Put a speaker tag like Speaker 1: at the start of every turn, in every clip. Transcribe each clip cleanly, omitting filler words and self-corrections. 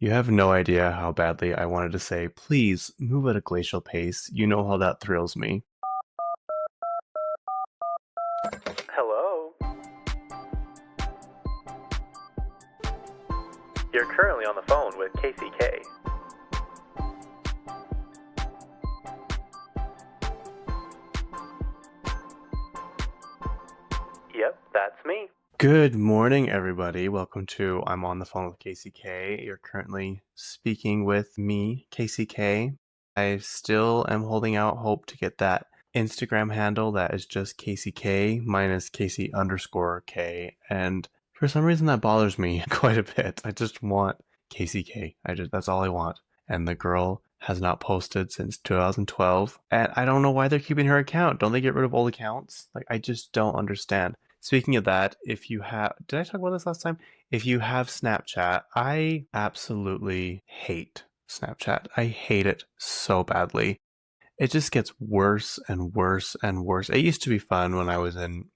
Speaker 1: You have no idea how badly I wanted to say, please move at a glacial pace. You know how that thrills me.
Speaker 2: Hello? You're currently on the phone with Kacey. Yep, that's me.
Speaker 1: Good morning, everybody. Welcome to I'm on the phone with Kacey. You're currently speaking with me, Kacey. I still am holding out hope to get that Instagram handle that is just Kacey minus Kacey_K. And for some reason that bothers me quite a bit. I just want Kacey. That's all I want. And the girl has not posted since 2012. And I don't know why they're keeping her account. Don't they get rid of old accounts? Like, I just don't understand. Speaking of that, if you have, did I talk about this last time? If you have Snapchat, I absolutely hate Snapchat. I hate it so badly. It just gets worse and worse and worse. It used to be fun when I was in,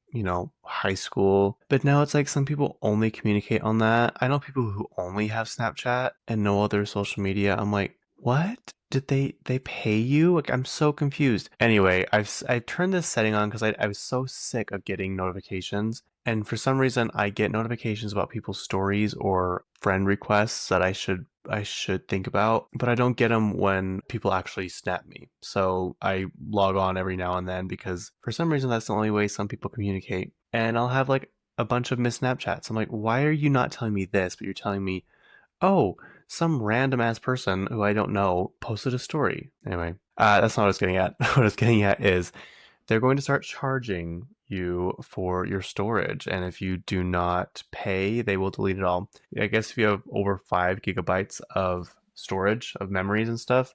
Speaker 1: high school, but now it's like some people only communicate on that. I know people who only have Snapchat and no other social media. I'm like, what? Did they pay you? Like, I'm so confused. Anyway, I turned this setting on because I was so sick of getting notifications. And for some reason, I get notifications about people's stories or friend requests that I should think about, but I don't get them when people actually snap me. So I log on every now and then because for some reason that's the only way some people communicate. And I'll have like a bunch of missed Snapchats. I'm like, why are you not telling me this, but you're telling me, oh, some random ass person who I don't know posted a story. Anyway, that's not what I was getting at. What I was getting at is they're going to start charging you for your storage, and if you do not pay, they will delete it all. I guess if you have over 5 gigabytes of storage of memories and stuff,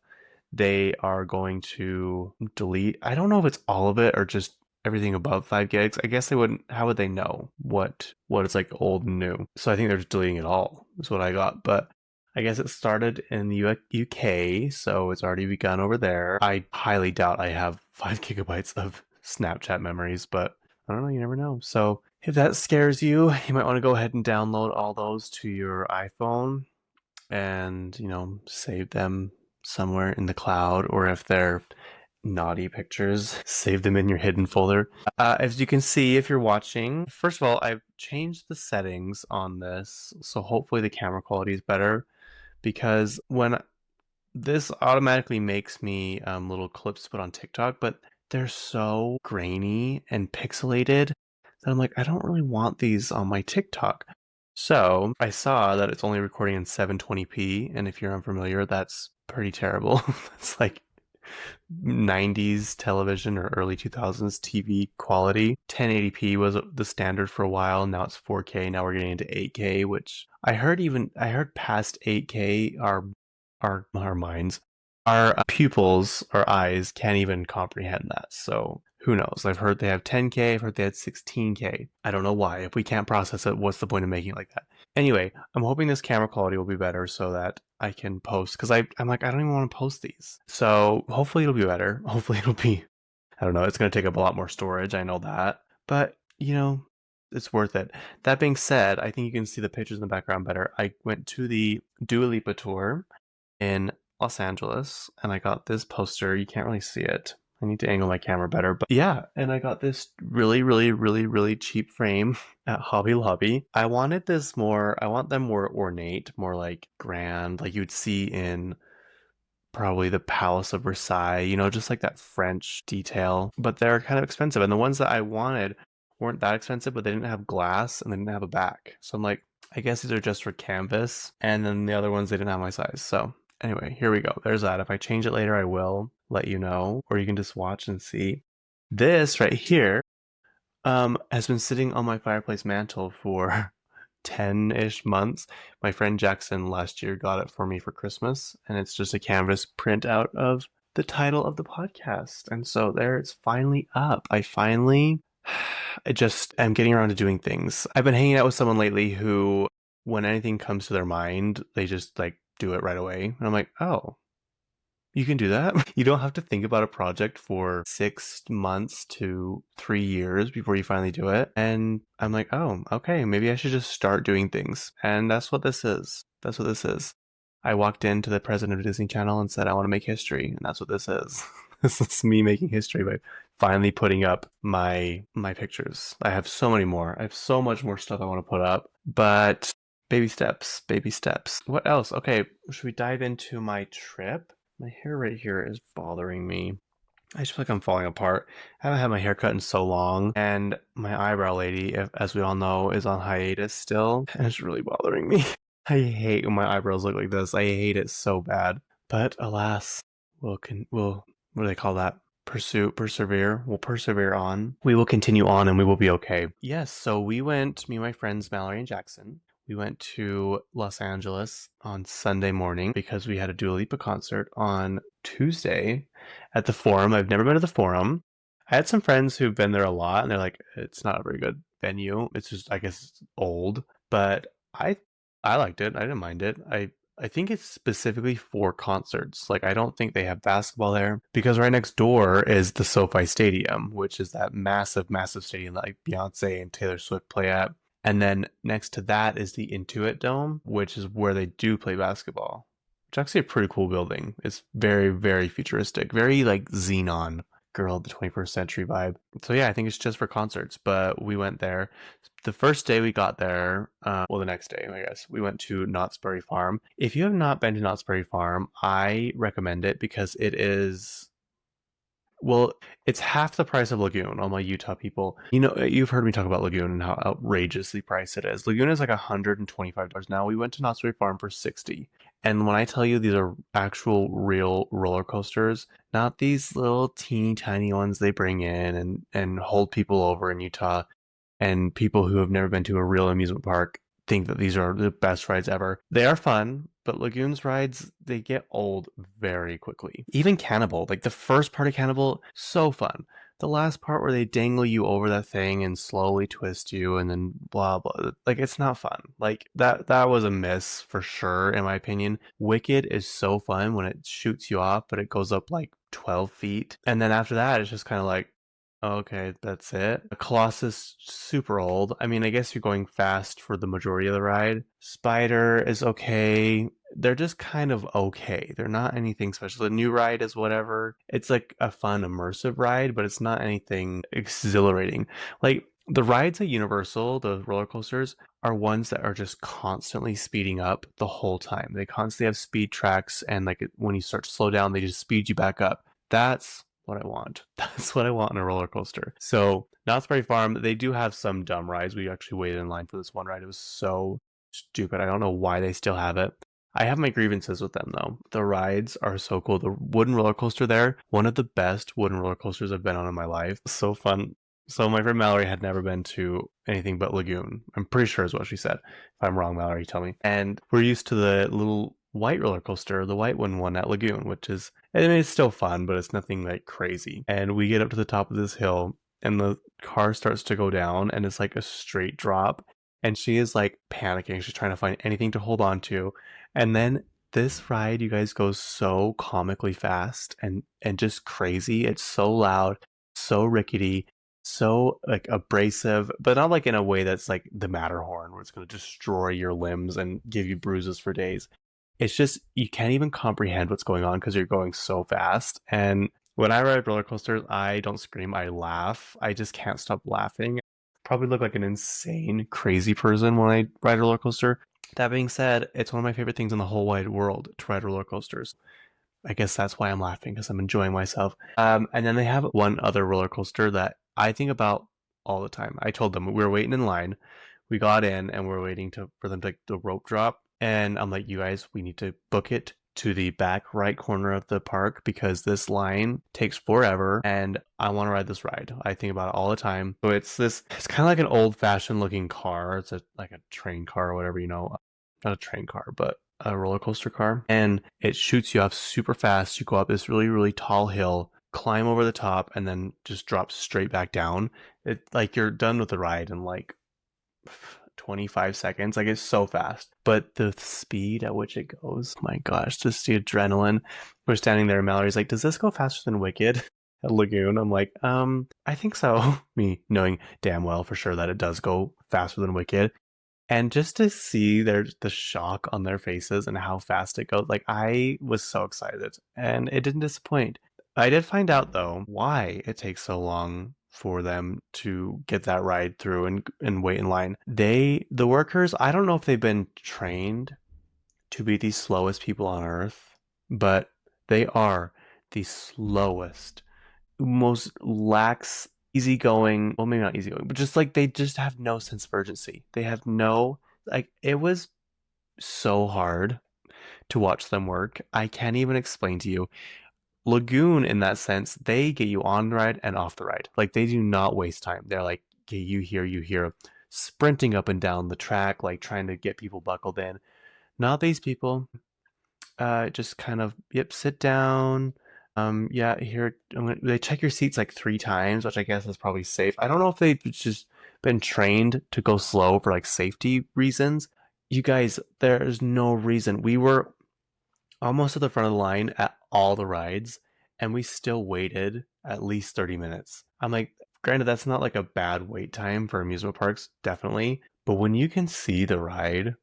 Speaker 1: they are going to delete. I don't know if it's all of it or just everything above 5 gigs. I guess they wouldn't. How would they know what is like old and new? So I think they're just deleting it all. Is what I got, but. I guess it started in the UK, so it's already begun over there. I highly doubt I have 5 gigabytes of Snapchat memories, but I don't know, you never know. So if that scares you, you might want to go ahead and download all those to your iPhone and, save them somewhere in the cloud, or if they're naughty pictures, save them in your hidden folder. As you can see, if you're watching, first of all, I've changed the settings on this, so hopefully the camera quality is better because when this automatically makes me little clips to put on TikTok, but they're so grainy and pixelated that I'm like, I don't really want these on my TikTok. So I saw that it's only recording in 720p, and if you're unfamiliar, that's pretty terrible. It's like 90s television or early 2000s TV quality. 1080p was the standard for a while. Now it's 4K. Now we're getting into 8K, which I heard past 8K our minds, our pupils, our eyes can't even comprehend that. So who knows? I've heard they have 10K. I've heard they had 16K. I don't know why. If we can't process it, what's the point of making it like that? Anyway, I'm hoping this camera quality will be better so that I can post because I'm like, I don't even want to post these. So hopefully it'll be better. Hopefully it'll be, I don't know, it's going to take up a lot more storage. I know that. But, it's worth it. That being said, I think you can see the pictures in the background better. I went to the Dua Lipa tour in Los Angeles and I got this poster. You can't really see it. I need to angle my camera better. But yeah, and I got this really, really, really, really cheap frame at Hobby Lobby. I want them more ornate, more like grand, like you'd see in probably the Palace of Versailles, just like that French detail. But they're kind of expensive. And the ones that I wanted weren't that expensive, but they didn't have glass and they didn't have a back. So I'm like, I guess these are just for canvas. And then the other ones, they didn't have my size. So anyway, here we go. There's that. If I change it later, I will let you know, or you can just watch and see. This right here has been sitting on my fireplace mantle for 10-ish months. My friend Jackson last year got it for me for Christmas, and it's just a canvas printout of the title of the podcast. And so there it's finally up. I just am getting around to doing things. I've been hanging out with someone lately who, when anything comes to their mind, they just like do it right away. And I'm like, oh, you can do that. You don't have to think about a project for 6 months to 3 years before you finally do it. And I'm like, oh, okay, maybe I should just start doing things. And that's what this is. That's what this is. I walked into the president of Disney Channel and said, I want to make history. And that's what this is. This is me making history by finally putting up my pictures. I have so many more. I have so much more stuff I want to put up. But baby steps, baby steps. What else? Okay, should we dive into my trip? My hair right here is bothering me. I just feel like I'm falling apart. I haven't had my hair cut in so long, and my eyebrow lady, as we all know, is on hiatus still, and it's really bothering me. I hate when my eyebrows look like this. I hate it so bad. But alas, we'll what do they call that? Persevere. We'll persevere on. We will continue on, and we will be okay. Yes. So we went. Me and my friends Mallory and Jackson. We went to Los Angeles on Sunday morning because we had a Dua Lipa concert on Tuesday at the Forum. I've never been to the Forum. I had some friends who've been there a lot, and they're like, it's not a very good venue. It's just, I guess, it's old. But I liked it. I didn't mind it. I think it's specifically for concerts. Like, I don't think they have basketball there because right next door is the SoFi Stadium, which is that massive, massive stadium that like Beyonce and Taylor Swift play at. And then next to that is the Intuit Dome, which is where they do play basketball. It's actually a pretty cool building. It's very, very futuristic, very like Xenon girl of the 21st century vibe. So yeah, I think it's just for concerts, but we went there. The first day we got there, well, the next day, I guess, we went to Knott's Berry Farm. If you have not been to Knott's Berry Farm, I recommend it because it is well, it's half the price of Lagoon, all my Utah people. You know, you've heard me talk about Lagoon and how outrageously priced it is. Lagoon is like $125 now. We went to Knott's Berry Farm for 60. And when I tell you these are actual real roller coasters, not these little teeny tiny ones they bring in and hold people over in Utah and people who have never been to a real amusement park think that these are the best rides ever. They are fun, but Lagoon's rides, they get old very quickly. Even Cannibal, like the first part of Cannibal, so fun. The last part where they dangle you over that thing and slowly twist you and then blah blah, like it's not fun. Like that was a miss for sure in my opinion. Wicked is so fun when it shoots you off, but it goes up like 12 feet. And then after that, it's just kind of like, okay, that's it. Colossus, super old. I mean, I guess you're going fast for the majority of the ride. Spider is okay. They're just kind of okay. They're not anything special. The new ride is whatever. It's like a fun, immersive ride, but it's not anything exhilarating. Like the rides at Universal, the roller coasters, are ones that are just constantly speeding up the whole time. They constantly have speed tracks, and like when you start to slow down, they just speed you back up. That's what I want. That's what I want in a roller coaster. So, Knott's Berry Farm, they do have some dumb rides. We actually waited in line for this one ride. It was so stupid. I don't know why they still have it. I have my grievances with them though. The rides are so cool. The wooden roller coaster there, one of the best wooden roller coasters I've been on in my life. So fun. So my friend Mallory had never been to anything but Lagoon. I'm pretty sure is what she said. If I'm wrong, Mallory, tell me. And we're used to the little white roller coaster, the white one at Lagoon, which is, I mean, it's still fun, but it's nothing like crazy. And we get up to the top of this hill, and the car starts to go down, and it's like a straight drop. And she is like panicking. She's trying to find anything to hold on to. And then this ride, you guys, goes so comically fast and just crazy. It's so loud, so rickety, so like abrasive, but not like in a way that's like the Matterhorn, where it's going to destroy your limbs and give you bruises for days. It's just you can't even comprehend what's going on because you're going so fast. And when I ride roller coasters, I don't scream, I laugh. I just can't stop laughing. Probably look like an insane, crazy person when I ride a roller coaster. That being said, it's one of my favorite things in the whole wide world to ride roller coasters. I guess that's why I'm laughing because I'm enjoying myself. And then they have one other roller coaster that I think about all the time. I told them we were waiting in line. We got in and we're waiting for them to like, the rope drop. And I'm like, you guys, we need to book it to the back right corner of the park because this line takes forever and I want to ride this ride. I think about it all the time. So it's kind of like an old fashioned looking car. It's like a train car or whatever, not a train car, but a roller coaster car. And it shoots you off super fast. You go up this really, really tall hill, climb over the top, and then just drop straight back down. It like you're done with the ride in like 25 seconds. Like it's so fast. But the speed at which it goes, oh my gosh, just the adrenaline. We're standing there, and Mallory's like, does this go faster than Wicked at Lagoon? I'm like, I think so. Me knowing damn well for sure that it does go faster than Wicked. And just to see the shock on their faces and how fast it goes, like I was so excited and it didn't disappoint. I did find out though why it takes so long for them to get that ride through and wait in line. The workers, I don't know if they've been trained to be the slowest people on earth, but they are the slowest, most lax, easygoing. Well, maybe not easygoing, but just like they just have no sense of urgency. They have no, like, it was so hard to watch them work. I can't even explain to you. Lagoon, in that sense, they get you on the ride and off the ride. Like, they do not waste time. They're like, okay, you hear sprinting up and down the track, like trying to get people buckled in. Not these people. Just kind of, yep, sit down. Yeah, here they check your seats like 3 times, which I guess is probably safe. I don't know if they've just been trained to go slow for like safety reasons. You guys, there's no reason. We were almost at the front of the line at all the rides, and we still waited at least 30 minutes. I'm like, granted, that's not like a bad wait time for amusement parks, definitely. But when you can see the ride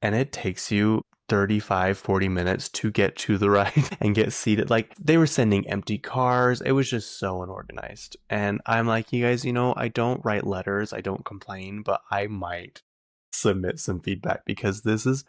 Speaker 1: and it takes you 35, 40 minutes to get to the ride and get seated, like they were sending empty cars. It was just so unorganized. And I'm like, you guys, I don't write letters, I don't complain, but I might submit some feedback because this is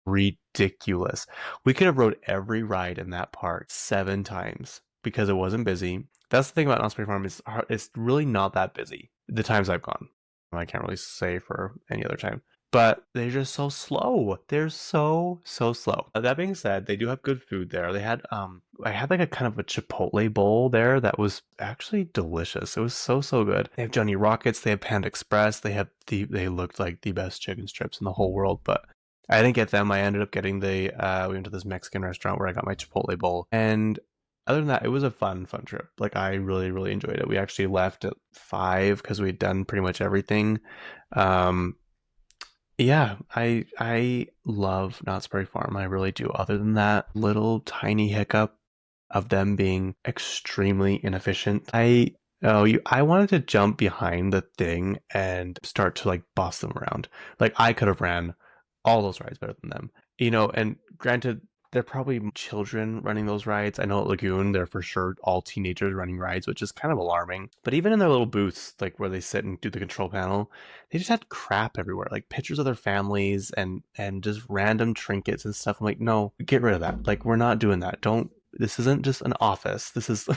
Speaker 1: ridiculous. We could have rode every ride in that park 7 times because it wasn't busy. That's the thing about Knott's Berry Farm is it's really not that busy. The times I've gone, I can't really say for any other time. But they're just so slow. They're so slow. That being said, they do have good food there. I had like a kind of a Chipotle bowl there that was actually delicious. It was so good. They have Johnny Rockets, they have Panda Express, they looked like the best chicken strips in the whole world, but I didn't get them. I ended up getting we went to this Mexican restaurant where I got my Chipotle bowl. And other than that, it was a fun trip. Like I really enjoyed it. We actually left at 5 because we'd done pretty much everything. Um, yeah, I love Knott's Berry Farm. I really do. Other than that little tiny hiccup of them being extremely inefficient, I wanted to jump behind the thing and start to like boss them around. Like I could have ran all those rides better than them. And granted, they're probably children running those rides. I know at Lagoon, they're for sure all teenagers running rides, which is kind of alarming. But even in their little booths, like where they sit and do the control panel, they just had crap everywhere, like pictures of their families and just random trinkets and stuff. I'm like, no, get rid of that. Like we're not doing that. Don't. This isn't just an office. This is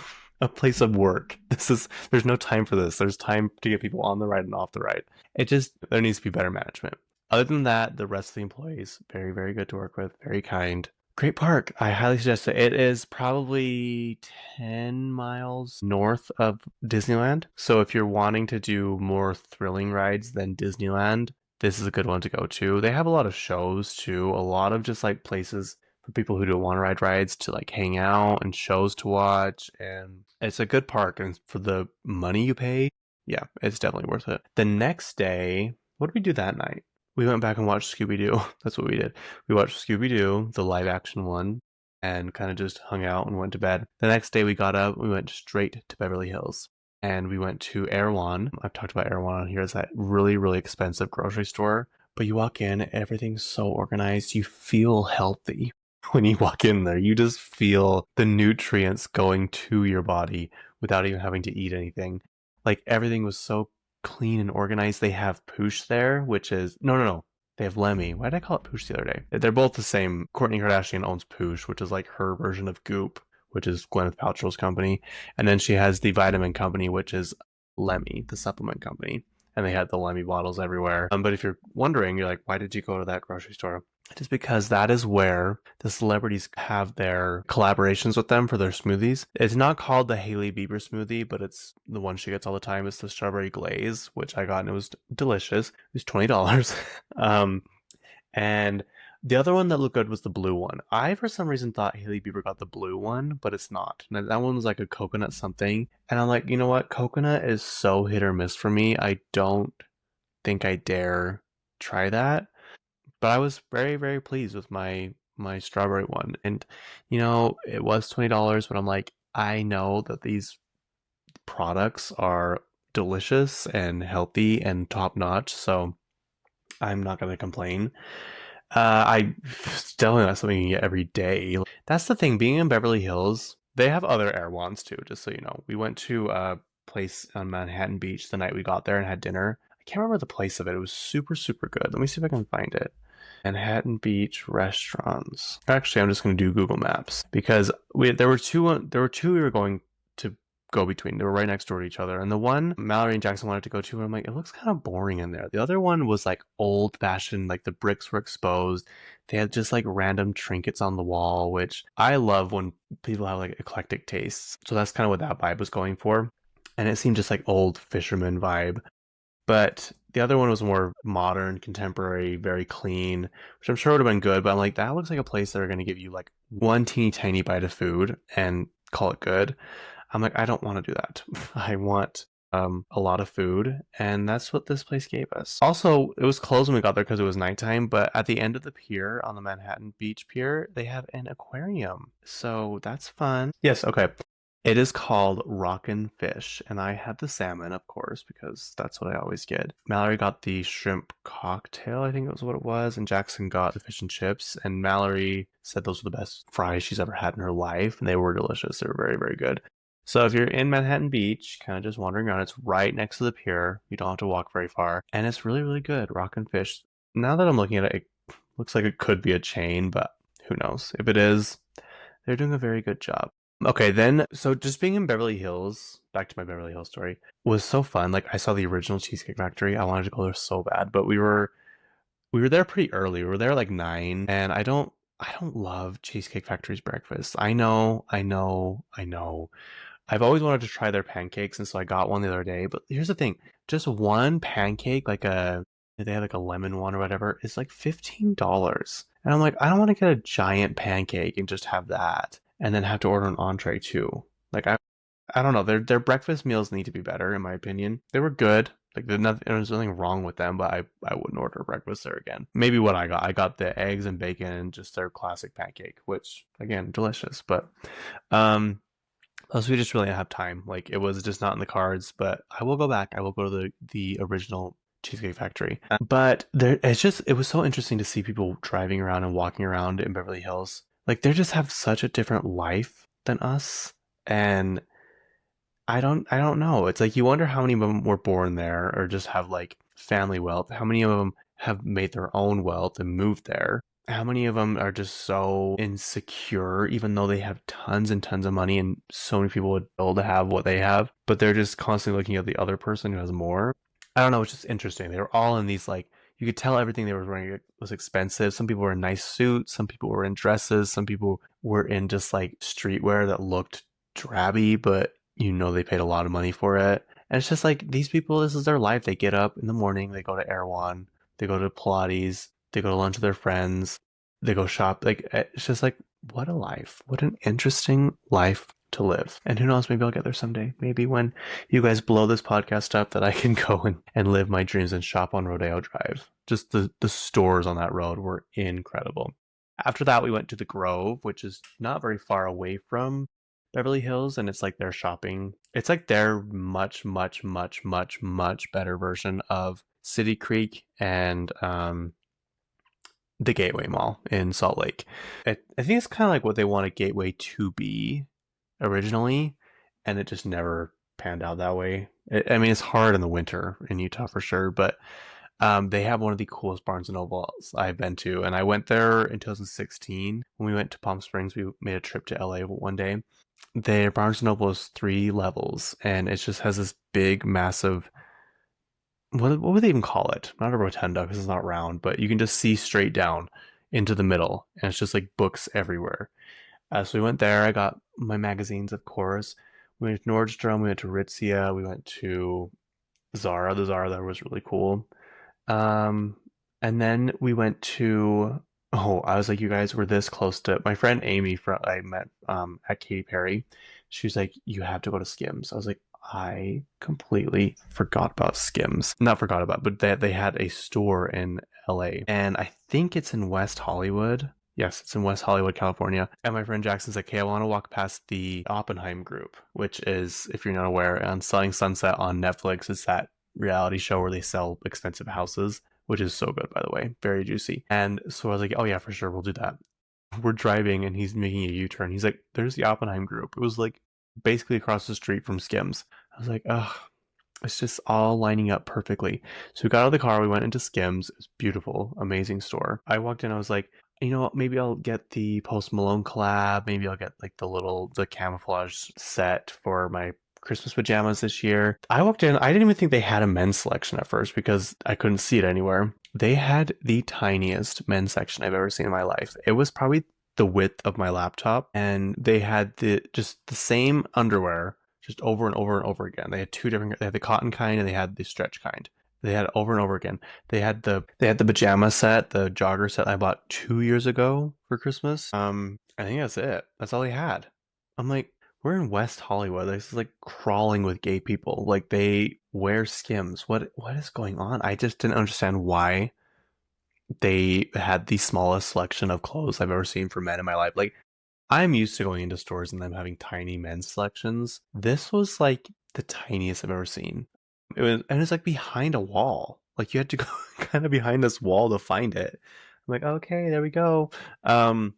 Speaker 1: a place of work. There's no time for this. There's time to get people on the ride and off the ride. There needs to be better management. Other than that, the rest of the employees, very good to work with, very kind. Great park. I highly suggest it. It is probably 10 miles north of Disneyland. So if you're wanting to do more thrilling rides than Disneyland, this is a good one to go to. They have a lot of shows too, a lot of just like places for people who don't want to ride rides to like hang out and shows to watch. And it's a good park. And for the money you pay, yeah, it's definitely worth it. The next day, what did we do that night? We went back and watched Scooby Doo. That's what we did. We watched Scooby Doo, the live action one, and kind of just hung out and went to bed. The next day we got up, we went straight to Beverly Hills. And we went to Erewhon. I've talked about Erewhon on here. It's that really expensive grocery store. But you walk in, everything's so organized. You feel healthy when you walk in there. You just feel the nutrients going to your body without even having to eat anything. Like everything was so clean and organized. They have Poosh there, which is no. They have Lemmy. Why did I call it Poosh the other day? They're both the same. Kourtney Kardashian owns Poosh, which is like her version of Goop, which is Gwyneth Paltrow's company. And then she has the vitamin company, which is Lemmy, the supplement company. And they had the Lemmy bottles everywhere. But if you're wondering, you're like, why did you go to that grocery store? Just because that is where the celebrities have their collaborations with them for their smoothies. It's not called the Hailey Bieber smoothie, but it's the one she gets all the time. It's the strawberry glaze, which I got and it was delicious. It was $20. And the other one that looked good was the blue one. I, for some reason, thought Hailey Bieber got the blue one, but it's not. And that one was like a coconut something. And I'm like, you know what? Coconut is so hit or miss for me. I don't think I dare try that. But I was very pleased with my strawberry one. And it was $20, but I'm like, I know that these products are delicious and healthy and top notch. So I'm not gonna complain. I it's definitely not something you get every day. That's the thing. Being in Beverly Hills, they have other Erewhons too. Just so you know, we went to a place on Manhattan Beach the night we got there and had dinner. I can't remember the place of it. It was super super good. Let me see if I can find it. Manhattan Beach restaurants. Actually, I'm just going to do Google Maps because there were two we were going to go between. They were right next door to each other. And the one Mallory and Jackson wanted to go to, and I'm like, it looks kind of boring in there. The other one was like old fashioned, like the bricks were exposed. They had just like random trinkets on the wall, which I love when people have like eclectic tastes. So that's kind of what that vibe was going for. And it seemed just like old fisherman vibe. But the other one was more modern, contemporary, very clean, which I'm sure would have been good. But I'm like, that looks like a place that are going to give you like one teeny tiny bite of food and call it good. I'm like, I don't want to do that. I want a lot of food, and that's what this place gave us. Also, it was closed when we got there because it was nighttime, but at the end of the pier on the Manhattan Beach Pier, they have an aquarium. So that's fun. Yes, okay. It is called Rockin' Fish, and I had the salmon, of course, because that's what I always get. Mallory got the shrimp cocktail, I think it was what it was, and Jackson got the fish and chips, and Mallory said those were the best fries she's ever had in her life, and they were delicious. They were very, very good. So if you're in Manhattan Beach, kind of just wandering around, it's right next to the pier. You don't have to walk very far, and it's really, really good. Rockin' Fish. Now that I'm looking at it, it looks like it could be a chain, but who knows? If it is, they're doing a very good job. Okay, then, so just being in Beverly Hills, back to my Beverly Hills story, was so fun. Like I saw the original Cheesecake Factory. I wanted to go there so bad, but we were there pretty early. We were there like 9, and I don't love Cheesecake Factory's breakfast. I know. I've always wanted to try their pancakes, and so I got one the other day. But here's the thing: just one pancake, they have like a lemon one or whatever, is like $15. And I'm like, I don't want to get a giant pancake and just have that, and then have to order an entree too. Like I don't know. Their breakfast meals need to be better, in my opinion. They were good. Like there's nothing wrong with them, but I wouldn't order breakfast there again. Maybe what I got. I got the eggs and bacon and just their classic pancake, which again delicious. But um plus, we just really didn't have time. Like it was just not in the cards. But I will go back. I will go to the original Cheesecake Factory. But it was so interesting to see people driving around and walking around in Beverly Hills. Like they just have such a different life than us, and I don't know. It's like you wonder how many of them were born there or just have like family wealth. How many of them have made their own wealth and moved there? How many of them are just so insecure, even though they have tons and tons of money and so many people would build to have what they have, but they're just constantly looking at the other person who has more. I don't know. It's just interesting. They were all in these like you could tell everything they were wearing was expensive. Some people were in nice suits, some people were in dresses, some people were in just like streetwear that looked drabby, but they paid a lot of money for it. And it's just like these people, this is their life. They get up in the morning, they go to Erewhon, they go to Pilates, they go to lunch with their friends, they go shop. Like it's just like what a life. What an interesting life to live. And who knows, maybe I'll get there someday. Maybe when you guys blow this podcast up that I can go and live my dreams and shop on Rodeo Drive. Just the stores on that road were incredible. After that, we went to the Grove, which is not very far away from Beverly Hills, and it's like their shopping. It's like their much, much, much, much, much better version of City Creek and the Gateway Mall in Salt Lake. I think it's kind of like what they wanted Gateway to be originally, and it just never panned out that way. I mean, it's hard in the winter in Utah for sure, but they have one of the coolest Barnes and Nobles I've been to, and I went there in 2016 when we went to Palm Springs. We made a trip to LA one day. Their Barnes and Noble is 3 levels, and it just has this big, massive. What would they even call it? Not a rotunda because it's not round, but you can just see straight down into the middle, and it's just like books everywhere. So we went there. I got my magazines, of course. We went to Nordstrom. We went to Ritzia. We went to Zara. The Zara there was really cool. Um, and then we went to. Oh, I was like, you guys were this close to my friend Amy from I met at Katy Perry. She was like, you have to go to Skims. I was like, I completely forgot about Skims. Not forgot about, but they had a store in LA, and I think it's in West Hollywood. Yes, it's in West Hollywood, California. And my friend Jackson's like, hey, I want to walk past the Oppenheim Group, which is, if you're not aware, on Selling Sunset on Netflix. It's that reality show where they sell expensive houses. which is so good, by the way, very juicy. And so I was like, oh yeah, for sure, we'll do that. We're driving and he's making a U-turn. He's like, there's the Oppenheim group. It was like basically across the street from Skims. I was like, oh, it's just all lining up perfectly. So we got out of the car, we went into Skims. It's beautiful, amazing store. I walked in, I was like, you know what, maybe I'll get the Post Malone collab. Maybe I'll get like the camouflage set for my Christmas pajamas this year. I walked in, I didn't even think they had a men's selection at first because I couldn't see it anywhere. They had the tiniest men's section I've ever seen in my life. It was probably the width of my laptop, and they had the same underwear just over and over and over again. They had two different. They had the cotton kind and they had the stretch kind. They had it over and over again. They had the pajama set, the jogger set I bought 2 years ago for Christmas. I think that's it. That's all they had. I'm like, we're in West Hollywood. This is like crawling with gay people. Like they wear Skims. What is going on? I just didn't understand why they had the smallest selection of clothes I've ever seen for men in my life. Like I'm used to going into stores and them having tiny men's selections. This was like the tiniest I've ever seen. It's like behind a wall. Like you had to go kind of behind this wall to find it. I'm like, okay, there we go. Um,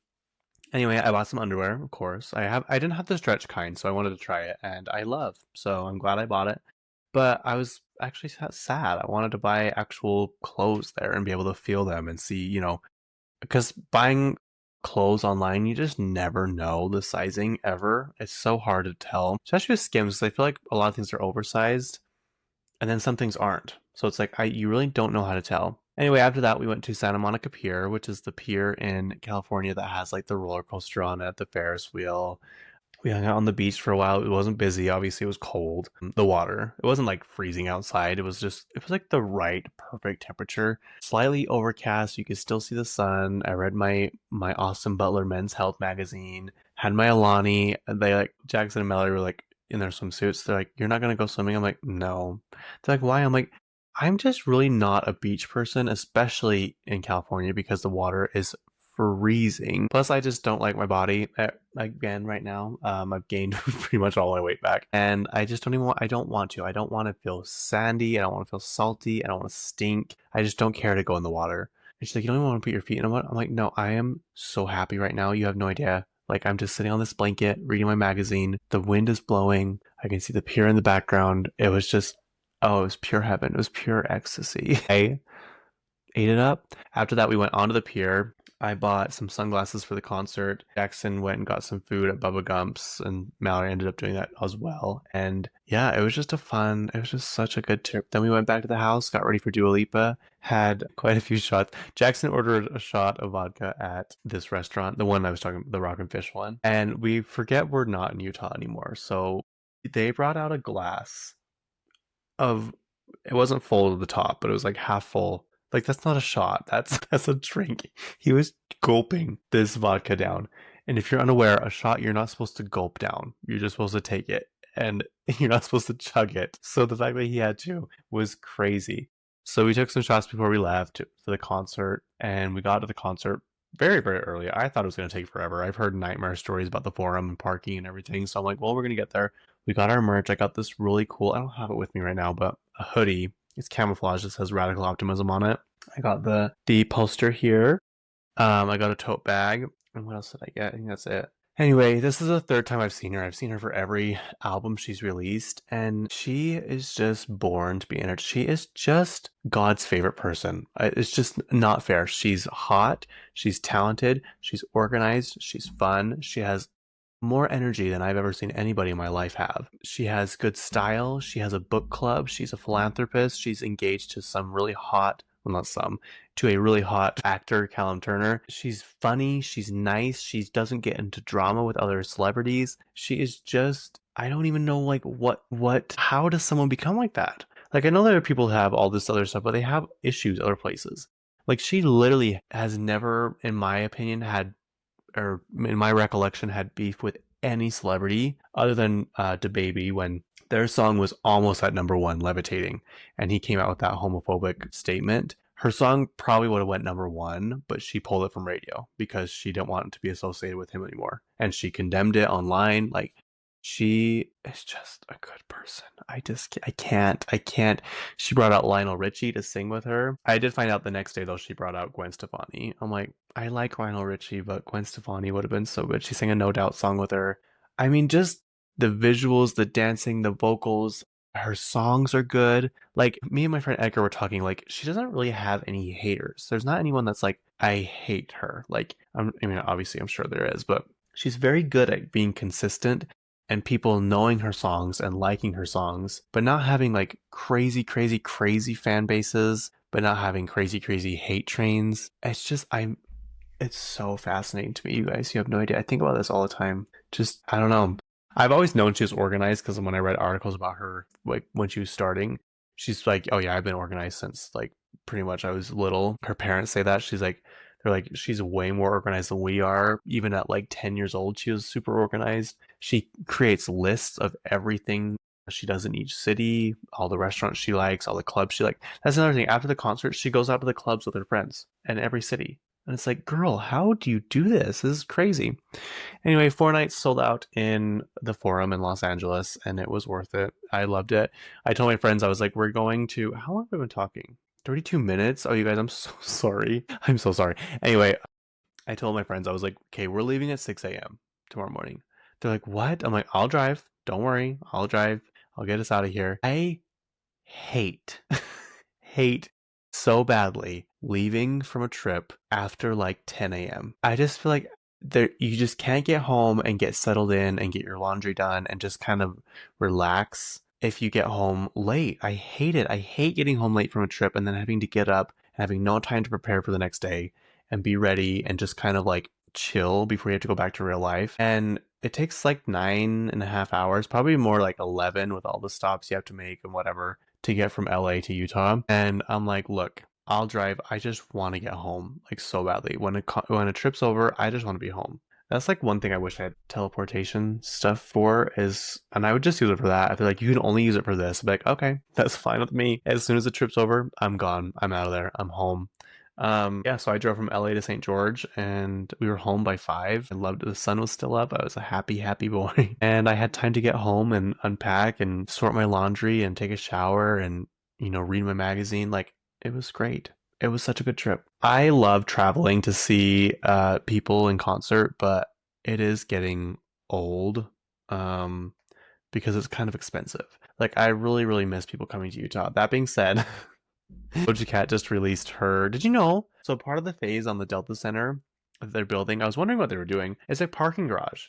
Speaker 1: anyway, I bought some underwear, of course. I didn't have the stretch kind, so I wanted to try it, and I love. So I'm glad I bought it. But I was actually sad. I wanted to buy actual clothes there and be able to feel them and see, because buying clothes online, you just never know the sizing ever. It's so hard to tell, especially with Skims. 'Cause I feel like a lot of things are oversized, and then some things aren't. So it's like you really don't know how to tell. Anyway, after that, we went to Santa Monica Pier, which is the pier in California that has like the roller coaster on it, the Ferris wheel. We hung out on the beach for a while. It wasn't busy. Obviously, it was cold. The water, it wasn't like freezing outside. It was like the right, perfect temperature. Slightly overcast. You could still see the sun. I read my Austin Butler Men's Health magazine. Had my Alani. They like Jackson and Mallory were like in their swimsuits. They're like, "You're not gonna go swimming?" I'm like, "No." They're like, "Why?" I'm like, "I'm just really not a beach person, especially in California because the water is freezing. Plus, I just don't like my body again right now. I've gained pretty much all my weight back, and I just don't even want. I don't want to. I don't want to feel sandy. I don't want to feel salty. I don't want to stink. I just don't care to go in the water. And she's like, you don't even want to put your feet in the water. I'm like, no, I am so happy right now. You have no idea. Like I'm just sitting on this blanket, reading my magazine. The wind is blowing. I can see the pier in the background. It was just, oh, it was pure heaven. It was pure ecstasy. I ate it up. After that, we went onto the pier. I bought some sunglasses for the concert. Jackson went and got some food at Bubba Gump's, and Mallory ended up doing that as well. And yeah, it was just such a good trip. Then we went back to the house, got ready for Dua Lipa, had quite a few shots. Jackson ordered a shot of vodka at this restaurant, the one I was talking about, the Rock and Fish one. And we forget we're not in Utah anymore. So they brought out a glass of it wasn't full to the top, but it was like half full. Like that's not a shot. That's that's a drink. He was gulping this vodka down. And if you're unaware, a shot you're not supposed to gulp down. You're just supposed to take it and you're not supposed to chug it. So the fact that he had to was crazy. So we took some shots before we left to the concert and we got to the concert very, very early. I thought it was going to take forever. I've heard nightmare stories about the forum and parking and everything. So I'm like, well, we're going to get there. We got our merch. I got this really cool, I don't have it with me right now, but a hoodie. It's camouflage. It says Radical Optimism on it. I got the poster here. I got a tote bag. And what else did I get? I think that's it. Anyway, this is the third time I've seen her. I've seen her for every album she's released, and she is just born to be in it. She is just God's favorite person. It's just not fair. She's hot, she's talented, she's organized, she's fun, she has more energy than I've ever seen anybody in my life have. She has good style. She has a book club. She's a philanthropist. She's engaged to some really hot, well, not some, to a really hot actor, Callum Turner. She's funny. She's nice. She doesn't get into drama with other celebrities. She is just, I don't even know, like, how does someone become like that? Like, I know there are people who have all this other stuff, but they have issues other places. Like, she literally has never, in my opinion, had or in my recollection, had beef with any celebrity other than DaBaby when their song was almost at number one, Levitating, and he came out with that homophobic statement. Her song probably would have went number one, but she pulled it from radio because she didn't want it to be associated with him anymore, and she condemned it online. Like She is just a good person. I can't. She brought out Lionel Richie to sing with her. I did find out the next day though she brought out Gwen Stefani. I'm like, I like Lionel Richie, but Gwen Stefani would have been so good. She sang a No Doubt song with her. I mean, just the visuals, the dancing, the vocals. Her songs are good. Like me and my friend Edgar were talking. Like she doesn't really have any haters. There's not anyone that's like I hate her. Like I mean, obviously I'm sure there is, but she's very good at being consistent and people knowing her songs and liking her songs, but not having like crazy, crazy, crazy fan bases, but not having crazy, crazy hate trains. It's so fascinating to me, you guys. You have no idea. I think about this all the time. Just, I don't know. I've always known she was organized because when I read articles about her, like when she was starting, she's like, oh yeah, I've been organized since like pretty much I was little. Her parents say that. They're like, she's way more organized than we are. Even at like 10 years old, she was super organized. She creates lists of everything she does in each city, all the restaurants she likes, all the clubs she likes. That's another thing. After the concert, she goes out to the clubs with her friends in every city. And it's like, girl, how do you do this? This is crazy. Anyway, 4 nights sold out in the Forum in Los Angeles, and it was worth it. I loved it. I told my friends, I was like, we're going to, how long have we been talking? 32 minutes? Oh, you guys, I'm so sorry. I'm so sorry. Anyway, I told my friends, I was like, okay, we're leaving at 6 a.m. tomorrow morning. They're like, what? I'm like, I'll drive. Don't worry. I'll drive. I'll get us out of here. I hate, hate so badly leaving from a trip after like 10 a.m. I just feel like you just can't get home and get settled in and get your laundry done and just kind of relax if you get home late. I hate it. I hate getting home late from a trip and then having to get up and having no time to prepare for the next day and be ready and just kind of like chill before you have to go back to real life. And it takes like 9.5 hours, probably more like 11 with all the stops you have to make and whatever to get from LA to Utah. And I'm like, look, I'll drive. I just want to get home like so badly. When a trip's over, I just want to be home. That's like one thing I wish I had teleportation stuff for is, and I would just use it for that. I feel like you can only use it for this. I'd be like, okay, that's fine with me. As soon as the trip's over, I'm gone. I'm out of there. I'm home. Yeah, so I drove from LA to St. George and we were home by 5. I loved it. The sun was still up. I was a happy, happy boy. And I had time to get home and unpack and sort my laundry and take a shower and, read my magazine. Like, it was great. It was such a good trip. I love traveling to see people in concert, but it is getting old um, because it's kind of expensive. Like, I really, really miss people coming to Utah. That being said, Doja Cat just released her. Did you know? So part of the phase on the Delta Center that they're building, I was wondering what they were doing. It's a parking garage.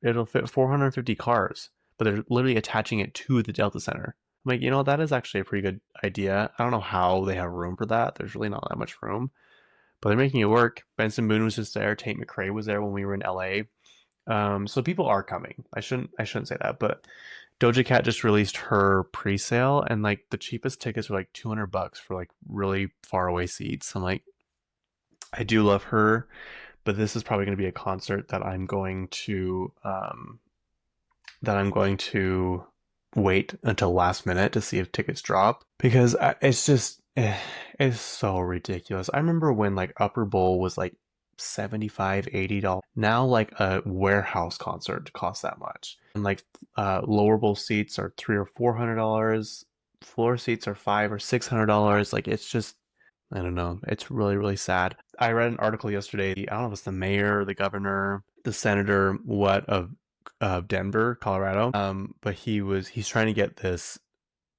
Speaker 1: It'll fit 450 cars, but they're literally attaching it to the Delta Center. I'm like, that is actually a pretty good idea. I don't know how they have room for that. There's really not that much room, but they're making it work. Benson Boone was just there. Tate McRae was there when we were in LA. So people are coming. I shouldn't say that, but Doja Cat just released her pre-sale and like the cheapest tickets were like $200 for like really far away seats. I'm like, I do love her, but this is probably going to be a concert that I'm going to wait until last minute to see if tickets drop because it's just it's so ridiculous. I remember when like Upper Bowl was like 75, $80. Now like a warehouse concert costs that much. And like lower bowl seats are $300 or $400. Floor seats are $500 or $600. Like it's just I don't know. It's really, really sad. I read an article yesterday. I don't know if it's the mayor, the governor, the senator, what of Denver, Colorado. But he's trying to get this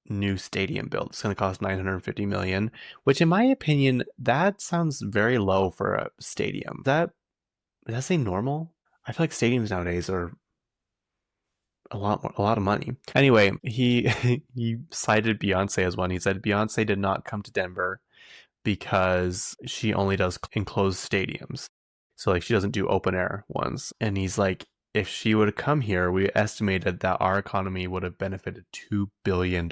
Speaker 1: new stadium built. It's going to cost 950 million, which in my opinion, that sounds very low for a stadium. Does that say normal? I feel like stadiums nowadays are a lot of money. Anyway, he he cited Beyonce as one. He said Beyonce did not come to Denver because she only does enclosed stadiums. So like she doesn't do open air ones. And he's like, if she would have come here, we estimated that our economy would have benefited $2 billion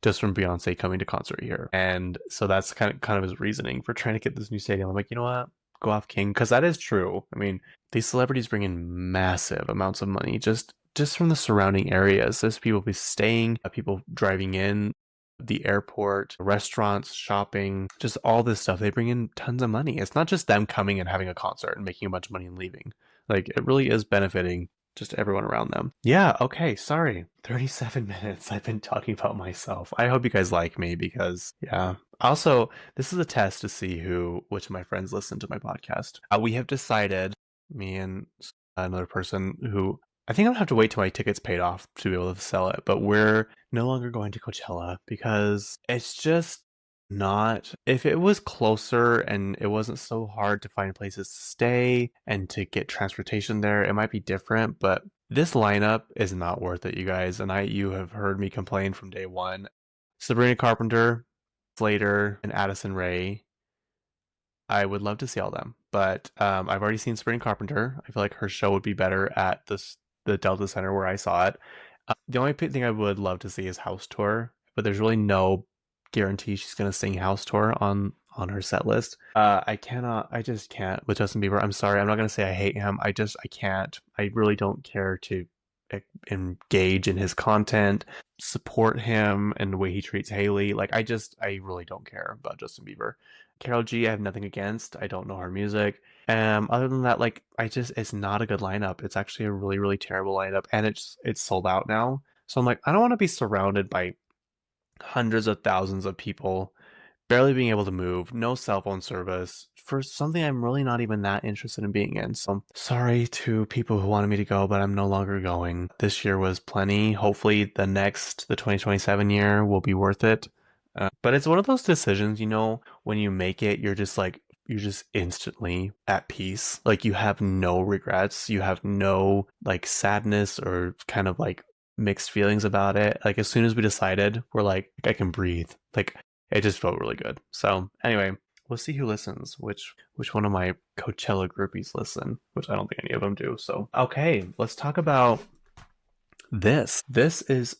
Speaker 1: just from Beyonce coming to concert here. And so that's kind of his reasoning for trying to get this new stadium. I'm like, you know what? Go off King, because that is true. I mean, these celebrities bring in massive amounts of money just from the surrounding areas. There's people be staying, people driving in, the airport, restaurants, shopping, just all this stuff. They bring in tons of money. It's not just them coming and having a concert and making a bunch of money and leaving. Like it really is benefiting just everyone around them. Yeah, okay, sorry. 37 minutes I've been talking about myself. I hope you guys like me because, yeah. Also, this is a test to see which of my friends listen to my podcast. We have decided, me and another person who, I think I'm gonna have to wait till my ticket's paid off to be able to sell it, but we're no longer going to Coachella because it's just not. If it was closer and it wasn't so hard to find places to stay and to get transportation there, it might be different, but this lineup is not worth it, you guys. And you have heard me complain from day one. Sabrina Carpenter, Slater, and Addison Rae. I would love to see all them, but I've already seen Sabrina Carpenter. I feel like her show would be better at the Delta Center where I saw it. The only thing I would love to see is House Tour, but there's really no guarantee she's gonna sing House Tour on her set list. I cannot. I just can't with Justin Bieber. I'm sorry. I'm not gonna say I hate him. I can't. I really don't care to engage in his content, support him and the way he treats Haley. Like I really don't care about Justin Bieber. Carol G, I have nothing against. I don't know her music. Other than that, like it's not a good lineup. It's actually a really, really terrible lineup, and it's sold out now. So I'm like, I don't want to be surrounded by hundreds of thousands of people barely being able to move, no cell phone service for something I'm really not even that interested in being in. So sorry to people who wanted me to go, but I'm no longer going. This year was plenty. Hopefully the 2027 year will be worth it. But it's one of those decisions, when you make it, you're just instantly at peace. Like you have no regrets. You have no like sadness or kind of like mixed feelings about it. Like as soon as we decided, we're like, I can breathe. Like it just felt really good. So anyway, we'll see who listens. Which one of my Coachella groupies listen? Which I don't think any of them do. So okay, let's talk about this. This is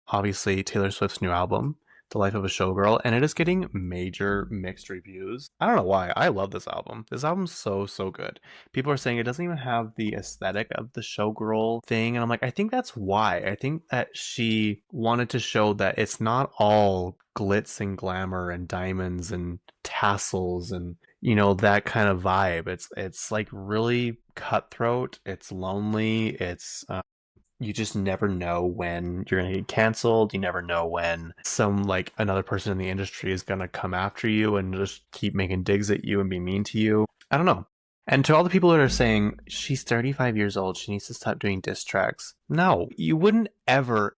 Speaker 1: obviously Taylor Swift's new album, The Life of a Showgirl, and it is getting major mixed reviews. I don't know why. I love this album. This album's so, so good. People are saying it doesn't even have the aesthetic of the showgirl thing, and I'm like, I think that's why. I think that she wanted to show that it's not all glitz and glamour and diamonds and tassels and that kind of vibe. It's like really cutthroat. It's lonely. It's you just never know when you're gonna get canceled. You never know when some like another person in the industry is gonna come after you and just keep making digs at you and be mean to you. I don't know. And to all the people that are saying she's 35 years old, she needs to stop doing diss tracks. No, you wouldn't ever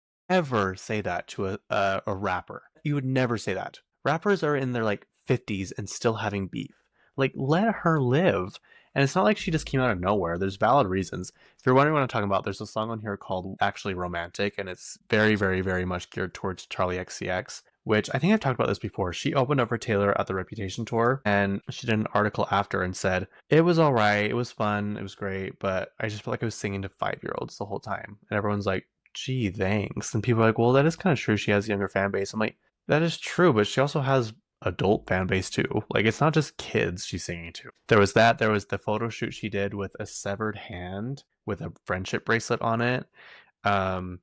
Speaker 1: say that to a rapper. You would never say that. Rappers are in their like 50s and still having beef. Like let her live. And it's not like she just came out of nowhere. There's valid reasons. If you're wondering what I'm talking about, there's a song on here called Actually Romantic, and it's very, very, very much geared towards Charlie XCX, which I think I've talked about this before. She opened up for Taylor at the Reputation tour, and she did an article after and said, it was all right, it was fun, it was great, but I just felt like I was singing to 5-year-olds the whole time. And everyone's like, gee, thanks. And people are like, well, that is kind of true. She has a younger fan base. I'm like, that is true, but she also has adult fan base too. Like it's not just kids she's singing to. There was that. There was the photo shoot she did with a severed hand with a friendship bracelet on it. Um,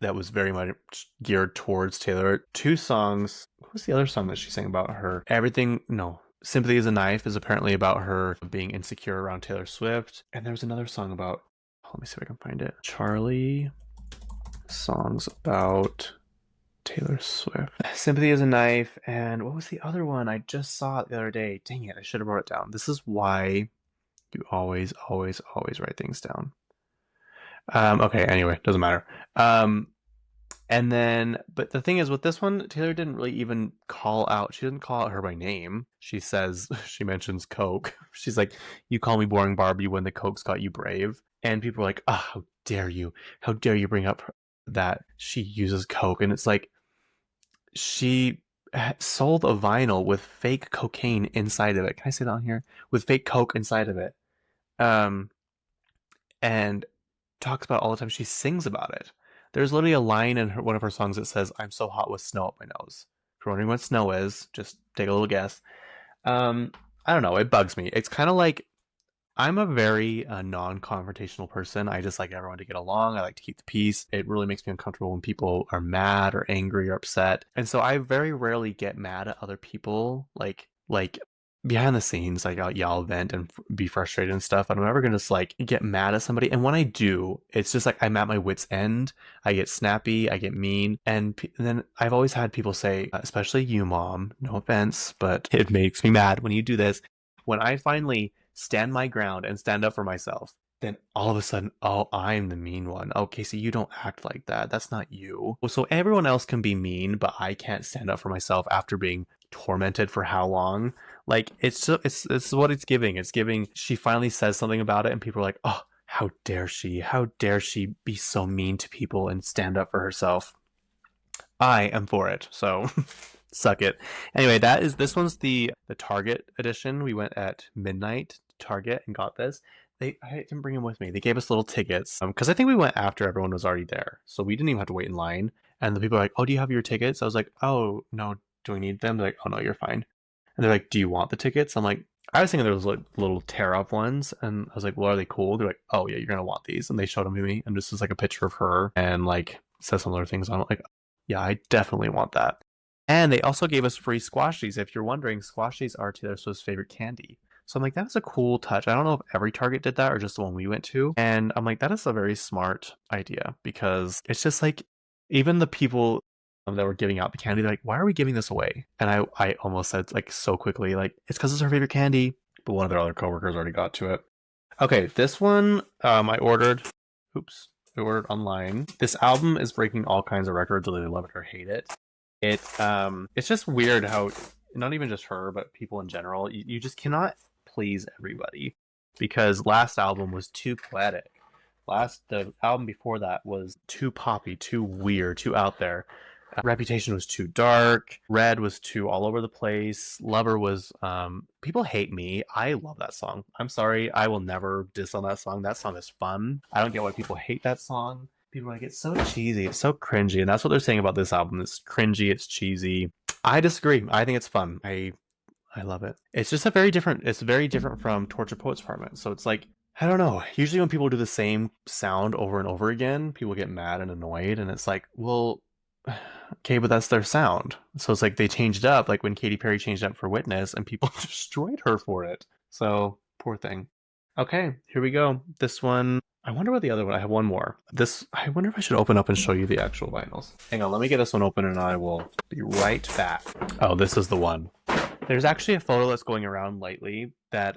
Speaker 1: that was very much geared towards Taylor. Two songs. What was the other song that she sang about her? Everything. No. Sympathy is a Knife is apparently about her being insecure around Taylor Swift. And there was another song about. Let me see if I can find it. Charlie songs about Taylor Swift. Sympathy is a Knife, and what was the other one? I just saw it the other day. Dang it, I should have wrote it down. This is why you always, always, always write things down. Okay, anyway, doesn't matter. And then, but the thing is, with this one, Taylor didn't really even call out. She didn't call out her by name. She says, she mentions Coke. She's like, you call me boring Barbie when the Coke's got you brave. And people are like, oh, how dare you? How dare you bring up that she uses Coke? And it's like, she sold a vinyl with fake cocaine inside of it. Can I say that on here? With fake Coke inside of it. Um, and talks about all the time. She sings about it. There's literally a line in one of her songs that says, I'm so hot with snow up my nose. If you're wondering what snow is, just take a little guess. I don't know. It bugs me. It's kind of like I'm a very non-confrontational person. I just like everyone to get along. I like to keep the peace. It really makes me uncomfortable when people are mad or angry or upset. And so I very rarely get mad at other people. Like behind the scenes, like I'll vent and be frustrated and stuff. And I'm never gonna just like get mad at somebody. And when I do, it's just like I'm at my wit's end. I get snappy, I get mean, and then I've always had people say, especially you, mom. No offense, but it makes me mad when you do this. When I finally stand my ground and stand up for myself, then all of a sudden, oh, I'm the mean one. Oh, Casey, you don't act like that. That's not you. So everyone else can be mean, but I can't stand up for myself after being tormented for how long? Like it's what it's giving. It's giving. She finally says something about it, and people are like, "Oh, how dare she? How dare she be so mean to people and stand up for herself?" I am for it. So suck it. Anyway, this one's the Target edition. We went at midnight to Target and got this. I didn't bring them with me. They gave us little tickets because I think we went after everyone was already there, so we didn't even have to wait in line. And the people are like, "Oh, do you have your tickets?" I was like, "Oh no, do we need them?" They're like, "Oh no, you're fine." And they're like, "Do you want the tickets?" I'm like, I was thinking there was like little tear up ones, and I was like, "Well, are they cool?" They're like, "Oh yeah, you're gonna want these." And they showed them to me, and this is like a picture of her and like says some other things on it. Like, yeah, I definitely want that. And they also gave us free squashies. If you're wondering, squashies are Taylor Swift's favorite candy. So I'm like, that's a cool touch. I don't know if every Target did that or just the one we went to. And I'm like, that is a very smart idea because it's just like, even the people that were giving out the candy, they're like, why are we giving this away? And I almost said like so quickly, like, it's because it's her favorite candy. But one of their other coworkers already got to it. Okay, this one I ordered. Oops. I ordered online. This album is breaking all kinds of records, whether they love it or hate it. It's just weird how not even just her, but people in general, you just cannot please everybody because last album was too poetic. The album before that was too poppy, too weird, too out there. Reputation was too dark. Red was too all over the place. Lover was people hate me. I love that song. I'm sorry. I will never diss on that song. That song is fun. I don't get why people hate that song. People are like, it's so cheesy, it's so cringy, and that's what they're saying about this album. It's cringy, it's cheesy. I disagree. I think it's fun. I love it. It's just a very different. It's very different from Torture Poets Department. So it's like I don't know. Usually when people do the same sound over and over again, people get mad and annoyed, and it's like, well, okay, but that's their sound. So it's like they changed it up, like when Katy Perry changed it up for Witness, and people destroyed her for it. So poor thing. Okay, here we go. This one. I wonder what the other one. I have one more. This. I wonder if I should open up and show you the actual vinyls. Hang on, let me get this one open, and I will be right back. Oh, this is the one. There's actually a photo that's going around lately that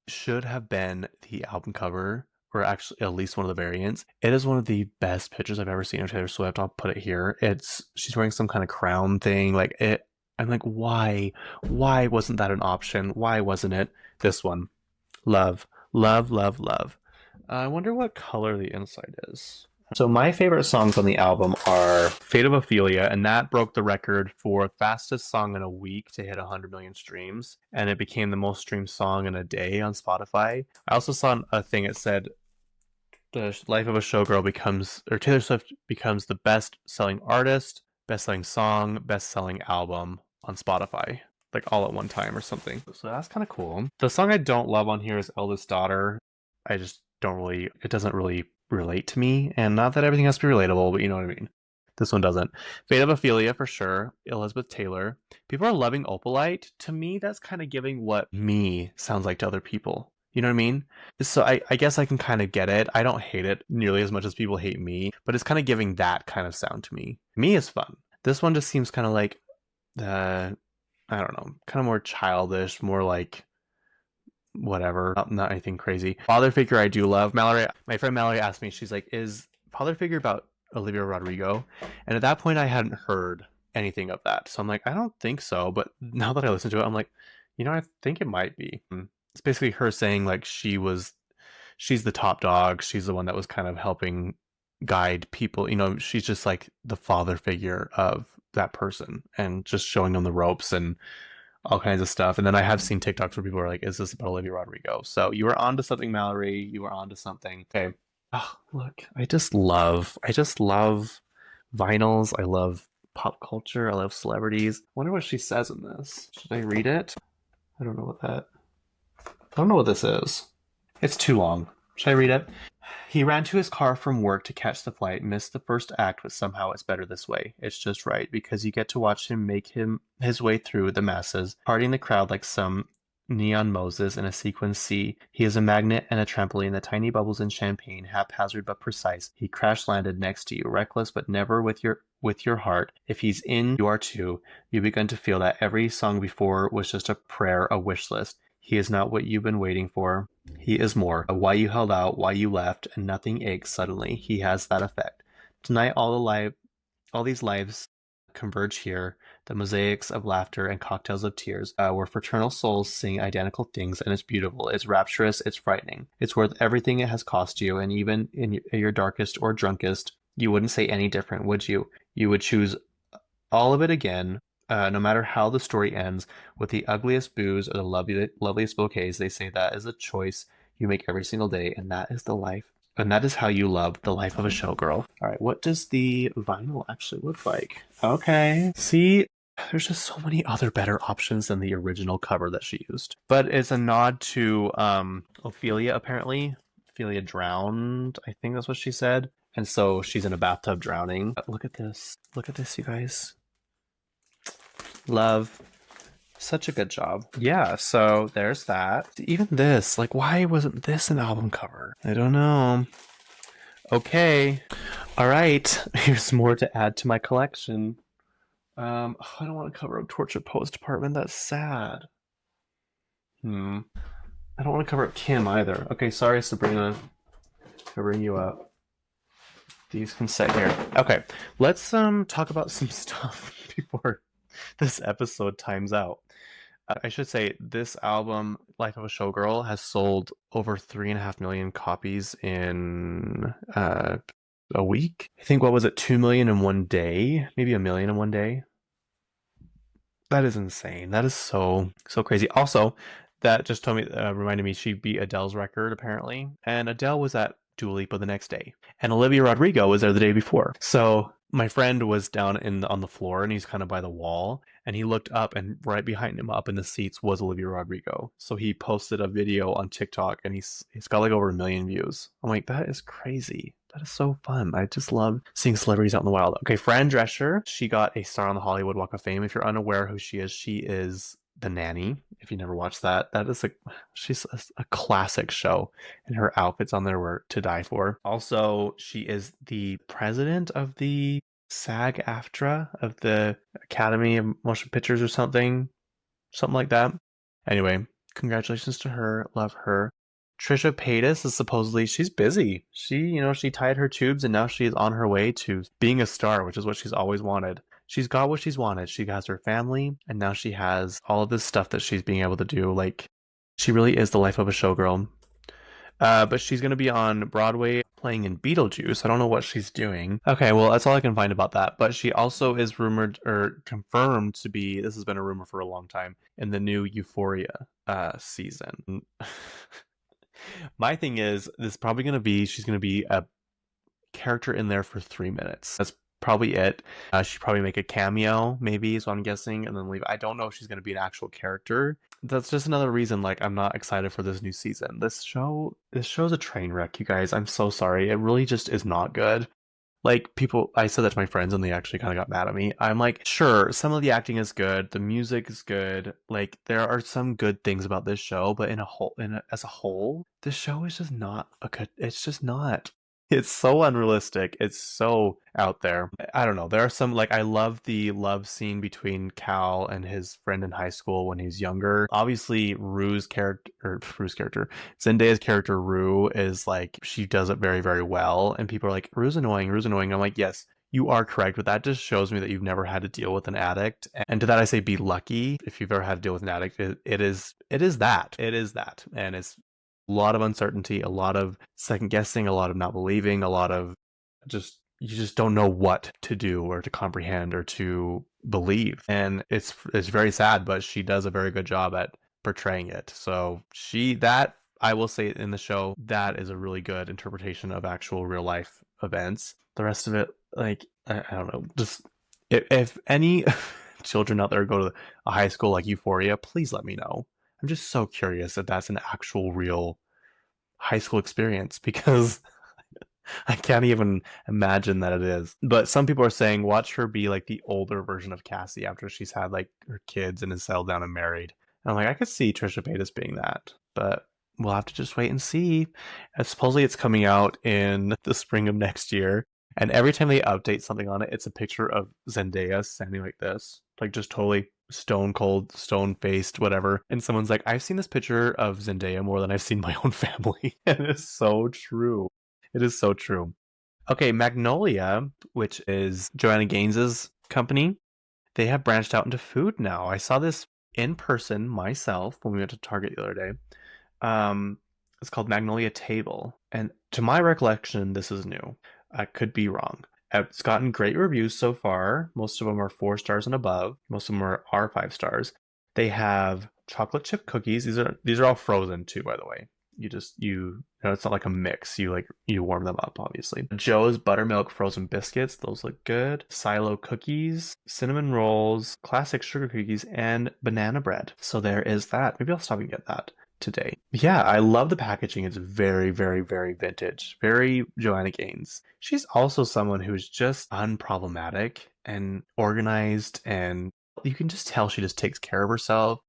Speaker 1: should have been the album cover, or actually at least one of the variants. It is one of the best pictures I've ever seen of Taylor Swift. I'll put it here. She's wearing some kind of crown thing. Like it. I'm like, why? Why wasn't that an option? Why wasn't it this one? Love, love, love, love. I wonder what color the inside is. So my favorite songs on the album are Fate of Ophelia, and that broke the record for fastest song in a week to hit 100 million streams, and it became the most streamed song in a day on Spotify. I also saw a thing that said the life of a showgirl becomes, or Taylor Swift becomes the best-selling artist, best-selling song, best-selling album on Spotify, like all at one time or something. So that's kind of cool. The song I don't love on here is Eldest Daughter. I just don't really, it doesn't really relate to me. And not that everything has to be relatable, but you know what I mean. This one doesn't. Fate of Ophelia for sure. Elizabeth Taylor. People are loving Opalite. To me, that's kind of giving what me sounds like to other people. You know what I mean? So I guess I can kind of get it. I don't hate it nearly as much as people hate me, but it's kind of giving that kind of sound to me. Me is fun. This one just seems kind of like I don't know, kind of more childish, more like whatever, not anything crazy. Father Figure I do love. Mallory, my friend Mallory asked me, she's like, is Father Figure about Olivia Rodrigo? And at that point I hadn't heard anything of that. So I'm like, I don't think so. But now that I listen to it, I'm like, I think it might be. It's basically her saying like she's the top dog. She's the one that was kind of helping guide people. She's just like the father figure of that person and just showing them the ropes and all kinds of stuff. And then I have seen TikToks where people are like, is this about Olivia Rodrigo? So you are onto something, Mallory. You are onto something. Okay. Oh, look, I just love vinyls. I love pop culture. I love celebrities. I wonder what she says in this. Should I read it? I don't know what this is. It's too long. Should I read it? He ran to his car from work to catch the flight, missed the first act, but somehow it's better this way. It's just right, because you get to watch him make his way through the masses, parting the crowd like some neon Moses in a sequin sea. He is a magnet and a trampoline, the tiny bubbles in champagne, haphazard but precise. He crash landed next to you, reckless but never with your heart. If he's in, you are too. You begin to feel that every song before was just a prayer, a wish list. He is not what you've been waiting for. He is more. Why you held out, why you left, and nothing aches suddenly. He has that effect. Tonight all these lives converge here, the mosaics of laughter and cocktails of tears, where fraternal souls sing identical things, and it's beautiful, it's rapturous, it's frightening. It's worth everything it has cost you, and even in your darkest or drunkest, you wouldn't say any different, would you? You would choose all of it again, no matter how the story ends, with the ugliest booze or the loveliest bouquets. They say that is a choice you make every single day, and that is the life. And that is how you love the life of a showgirl. All right, what does the vinyl actually look like? Okay. See, there's just so many other better options than the original cover that she used. But it's a nod to Ophelia, apparently. Ophelia drowned, I think that's what she said. And so she's in a bathtub drowning. Look at this. Look at this, you guys. Love. Such a good job. Yeah, so there's that. Even this, like, why wasn't this an album cover? I don't know. Okay. All right. Here's more to add to my collection. I don't want to cover up Tortured Poets Department. That's sad. I don't want to cover up Kim either. Okay, sorry, Sabrina. Covering you up. These can sit here. Okay, let's talk about some stuff before this episode times out. I should say this album, Life of a Showgirl, has sold over 3.5 million copies in a week. I think, what was it, 2 million in one day? Maybe a million in one day? That is insane. That is so crazy. Also, that just reminded me she beat Adele's record apparently, and Adele was at Dua Lipa the next day, and Olivia Rodrigo was there the day before. So my friend was down on the floor, and he's kind of by the wall, and he looked up, and right behind him, up in the seats, was Olivia Rodrigo. So he posted a video on TikTok, and he's got like over 1 million views. I'm like, that is crazy. That is so fun. I just love seeing celebrities out in the wild. Okay, Fran Drescher, she got a star on the Hollywood Walk of Fame. If you're unaware who she is the nanny. If you never watched that, she's a classic show, and her outfits on there were to die for. Also, she is the president of the SAG-AFTRA, of the Academy of Motion Pictures, or something like that. Anyway, congratulations to her. Love her. Trisha Paytas is supposedly, she's busy. She tied her tubes, and now she is on her way to being a star, which is what she's always wanted. She's got what she's wanted. She has her family, and now she has all of this stuff that she's being able to do. Like, she really is the life of a showgirl. But she's going to be on Broadway playing in Beetlejuice. I don't know what she's doing. Okay, well, that's all I can find about that. But she also is rumored or confirmed to be, this has been a rumor for a long time, in the new Euphoria season. My thing is, this is probably going to be, she's going to be a character in there for 3 minutes. That's probably it. She'd probably make a cameo, maybe, is what I'm guessing, and then leave. I don't know if she's going to be an actual character. That's just another reason, like, I'm not excited for this new season. This show's a train wreck, you guys. I'm so sorry. It really just is not good. Like, I said that to my friends, and they actually kind of got mad at me. I'm like, sure, some of the acting is good, the music is good, like, there are some good things about this show, but as a whole, this show is just not a good. It's just not. It's so unrealistic. It's so out there. I don't know. There are some, like, I love the love scene between Cal and his friend in high school when he's younger. Obviously, Zendaya's character Rue is like, she does it very, very well. And people are like, Rue's annoying, Rue's annoying. I'm like, yes, you are correct, but that just shows me that you've never had to deal with an addict. And to that I say, be lucky if you've ever had to deal with an addict. It is that. It is that. And it's a lot of uncertainty, a lot of second guessing, a lot of not believing, a lot of you just don't know what to do or to comprehend or to believe. And it's very sad, but she does a very good job at portraying it. So that, I will say, in the show, that is a really good interpretation of actual real life events. The rest of it, like, I don't know, just if any children out there go to a high school like Euphoria, please let me know. I'm just so curious if that's an actual real high school experience, because I can't even imagine that it is. But some people are saying watch her be like the older version of Cassie after she's had like her kids and is settled down and married. And I'm like, I could see Trisha Paytas being that, but we'll have to just wait and see. Supposedly it's coming out in the spring of next year, and every time they update something on it, it's a picture of Zendaya standing like this, like just totally stone cold, stone faced, whatever. And someone's like, I've seen this picture of Zendaya more than I've seen my own family. And it's so true. It is so true. Okay, Magnolia, which is Joanna Gaines's company, they have branched out into food now. I saw this in person myself when we went to Target the other day. Um, it's called Magnolia Table, and to my recollection, this is new. I could be wrong. It's gotten great reviews so far. Most of them are 4 stars and above. Most of them are 5 stars. They have chocolate chip cookies. These are all frozen too, by the way. It's not like a mix. You warm them up, obviously. Joe's buttermilk frozen biscuits. Those look good. Silo cookies, cinnamon rolls, classic sugar cookies, and banana bread. So there is that. Maybe I'll stop and get that today. Yeah, I love the packaging. It's very, very, very vintage. Very Joanna Gaines. She's also someone who's just unproblematic and organized, and you can just tell she just takes care of herself.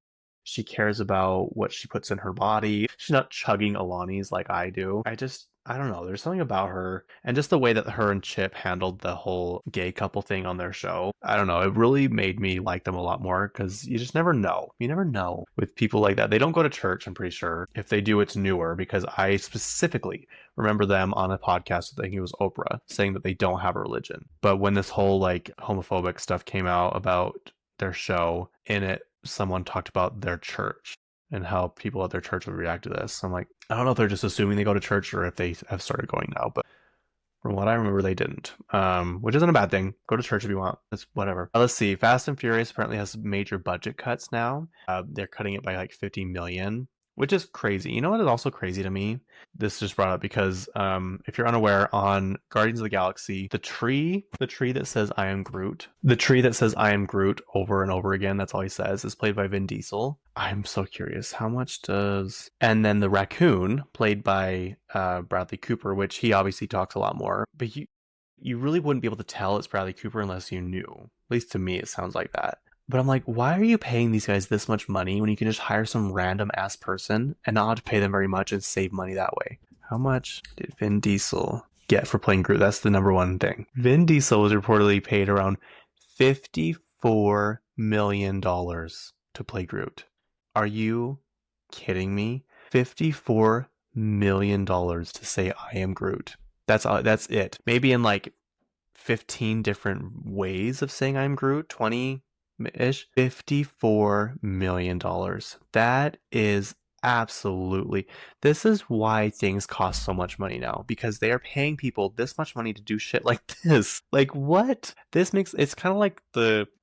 Speaker 1: She cares about what she puts in her body. She's not chugging Alani's like I do. I don't know. There's something about her and just the way that her and Chip handled the whole gay couple thing on their show. I don't know. It really made me like them a lot more because you just never know. You never know with people like that. They don't go to church, I'm pretty sure. If they do, it's newer because I specifically remember them on a podcast, I think it was Oprah, saying that they don't have a religion. But when this whole like homophobic stuff came out about their show, in it, someone talked about their church and how people at their church would react to this. I'm like, I don't know if they're just assuming they go to church or if they have started going now, but from what I remember, they didn't. Which isn't a bad thing. Go to church if you want. It's whatever. Let's see. Fast and Furious apparently has major budget cuts now. They're cutting it by like 50 million, which is crazy. You know what is also crazy to me? This just brought up because if you're unaware, on Guardians of the Galaxy, the tree that says "I am Groot," the tree that says "I am Groot" over and over again, that's all he says, is played by Vin Diesel. I'm so curious. How much does... And then the raccoon, played by Bradley Cooper, which he obviously talks a lot more, but you really wouldn't be able to tell it's Bradley Cooper unless you knew. At least to me, it sounds like that. But I'm like, why are you paying these guys this much money when you can just hire some random ass person and not have to pay them very much and save money that way? How much did Vin Diesel get for playing Groot? That's the number one thing. Vin Diesel was reportedly paid around $54 million to play Groot. Are you kidding me? $54 million to say I am Groot. That's it. Maybe in like 15 different ways of saying I'm Groot, 20-ish. $54 million. That is absolutely... This is why things cost so much money now, because they are paying people this much money to do shit like this. Like, what? It's kind of like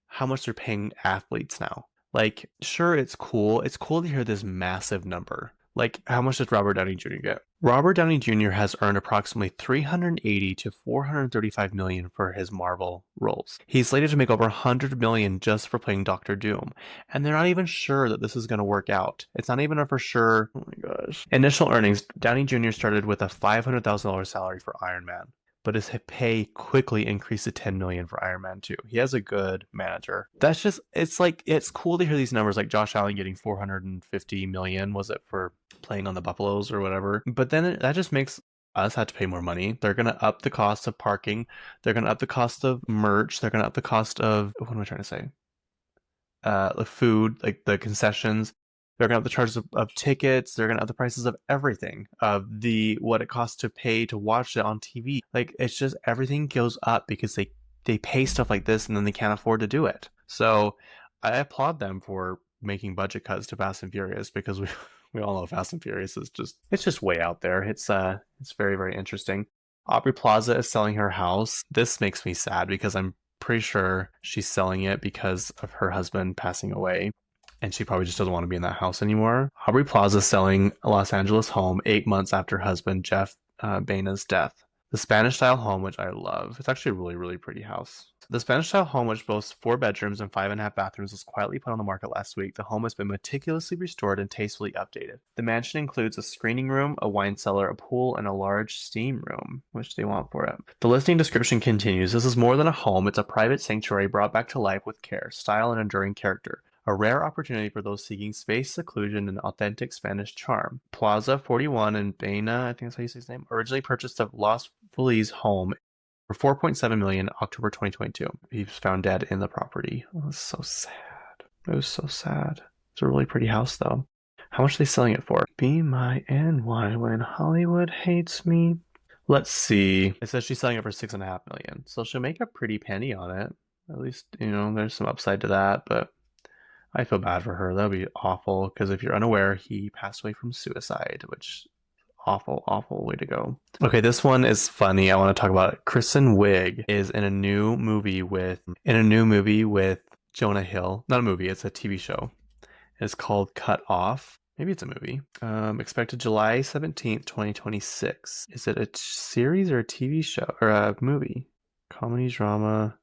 Speaker 1: how much they're paying athletes now. Like, sure, it's cool. It's cool to hear this massive number. Like, how much does Robert Downey Jr. get? Robert Downey Jr. has earned approximately 380 to 435 million for his Marvel roles. He's slated to make over 100 million just for playing Doctor Doom, and they're not even sure that this is going to work out. It's not even a for sure. Oh my gosh. Initial earnings: Downey Jr. started with a $500,000 salary for Iron Man, but his pay quickly increased to 10 million for Iron Man 2. He has a good manager. That's just, it's cool to hear these numbers, like Josh Allen getting 450 million, was it, for playing on the Buffaloes or whatever. But then that just makes us have to pay more money. They're going to up the cost of parking. They're going to up the cost of merch. They're going to up the cost of, what am I trying to say? The food, like the concessions. They're gonna have the charges of tickets. They're gonna have the prices of everything, of what it costs to pay to watch it on TV. Like, it's just everything goes up because they pay stuff like this and then they can't afford to do it. So I applaud them for making budget cuts to Fast and Furious, because we all know Fast and Furious is just way out there. It's very, very interesting. Aubrey Plaza is selling her house. This makes me sad because I'm pretty sure she's selling it because of her husband passing away, and she probably just doesn't want to be in that house anymore. Aubrey Plaza selling a Los Angeles home 8 months after husband Jeff Baina's death. The Spanish style home, which I love. It's actually a really, really pretty house. The Spanish style home, which boasts 4 bedrooms and 5.5 bathrooms, was quietly put on the market last week. The home has been meticulously restored and tastefully updated. The mansion includes a screening room, a wine cellar, a pool, and a large steam room, which they want for it. The listing description continues. This is more than a home, it's a private sanctuary brought back to life with care, style, and enduring character. A rare opportunity for those seeking space, seclusion, and authentic Spanish charm. Plaza 41 in Baena, I think that's how you say his name, originally purchased a Los Feliz home for 4.7 million October 2022. He was found dead in the property. Oh, that's so sad. It was so sad. It's a really pretty house though. How much are they selling it for? Be my NY when Hollywood hates me. Let's see. It says she's selling it for 6.5 million. So she'll make a pretty penny on it. At least, there's some upside to that, but I feel bad for her. That would be awful, because if you're unaware, he passed away from suicide, which awful, awful way to go. Okay, this one is funny. I want to talk about it. Kristen Wiig is in a new movie with Jonah Hill. Not a movie, it's a TV show. It's called Cut Off. Maybe it's a movie. Expected July 17th, 2026. Is it a series or a TV show or a movie? Comedy, drama.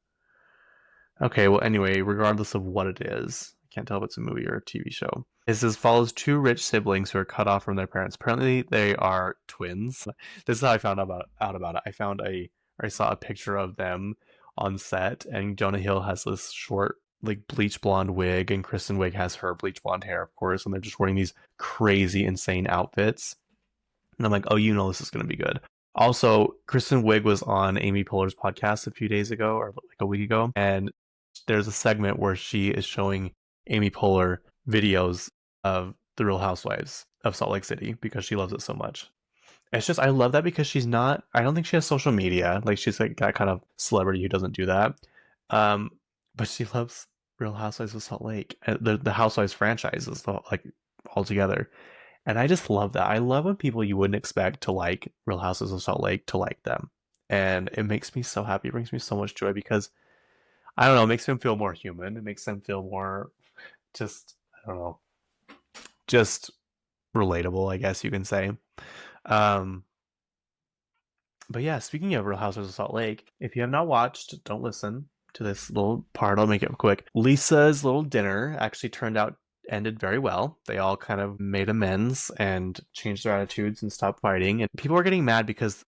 Speaker 1: Okay, well, anyway, regardless of what it is, I can't tell if it's a movie or a TV show. It says follows 2 rich siblings who are cut off from their parents. Apparently, they are twins. This is how I found out about it. I saw a picture of them on set, and Jonah Hill has this short, like bleach blonde wig, and Kristen Wiig has her bleach blonde hair, of course, and they're just wearing these crazy, insane outfits. And I'm like, oh, this is gonna be good. Also, Kristen Wiig was on Amy Poehler's podcast a few days ago, or like a week ago, and there's a segment where she is showing Amy Poehler videos of the Real Housewives of Salt Lake City because she loves it so much. It's just, I love that because I don't think she has social media. Like, she's like that kind of celebrity who doesn't do that. Um, but she loves Real Housewives of Salt Lake, the Housewives franchises, like all together. And I just love that. I love when people you wouldn't expect to like Real Houses of Salt Lake to like them. And it makes me so happy. It brings me so much joy because I don't know, it makes them feel more human. It makes them feel more just, I don't know, just relatable, I guess you can say. Um, but yeah, speaking of Real Housewives of Salt Lake, if you have not watched, don't listen to this little part. I'll make it quick. Lisa's little dinner actually ended very well. They all kind of made amends and changed their attitudes and stopped fighting. And people were getting mad because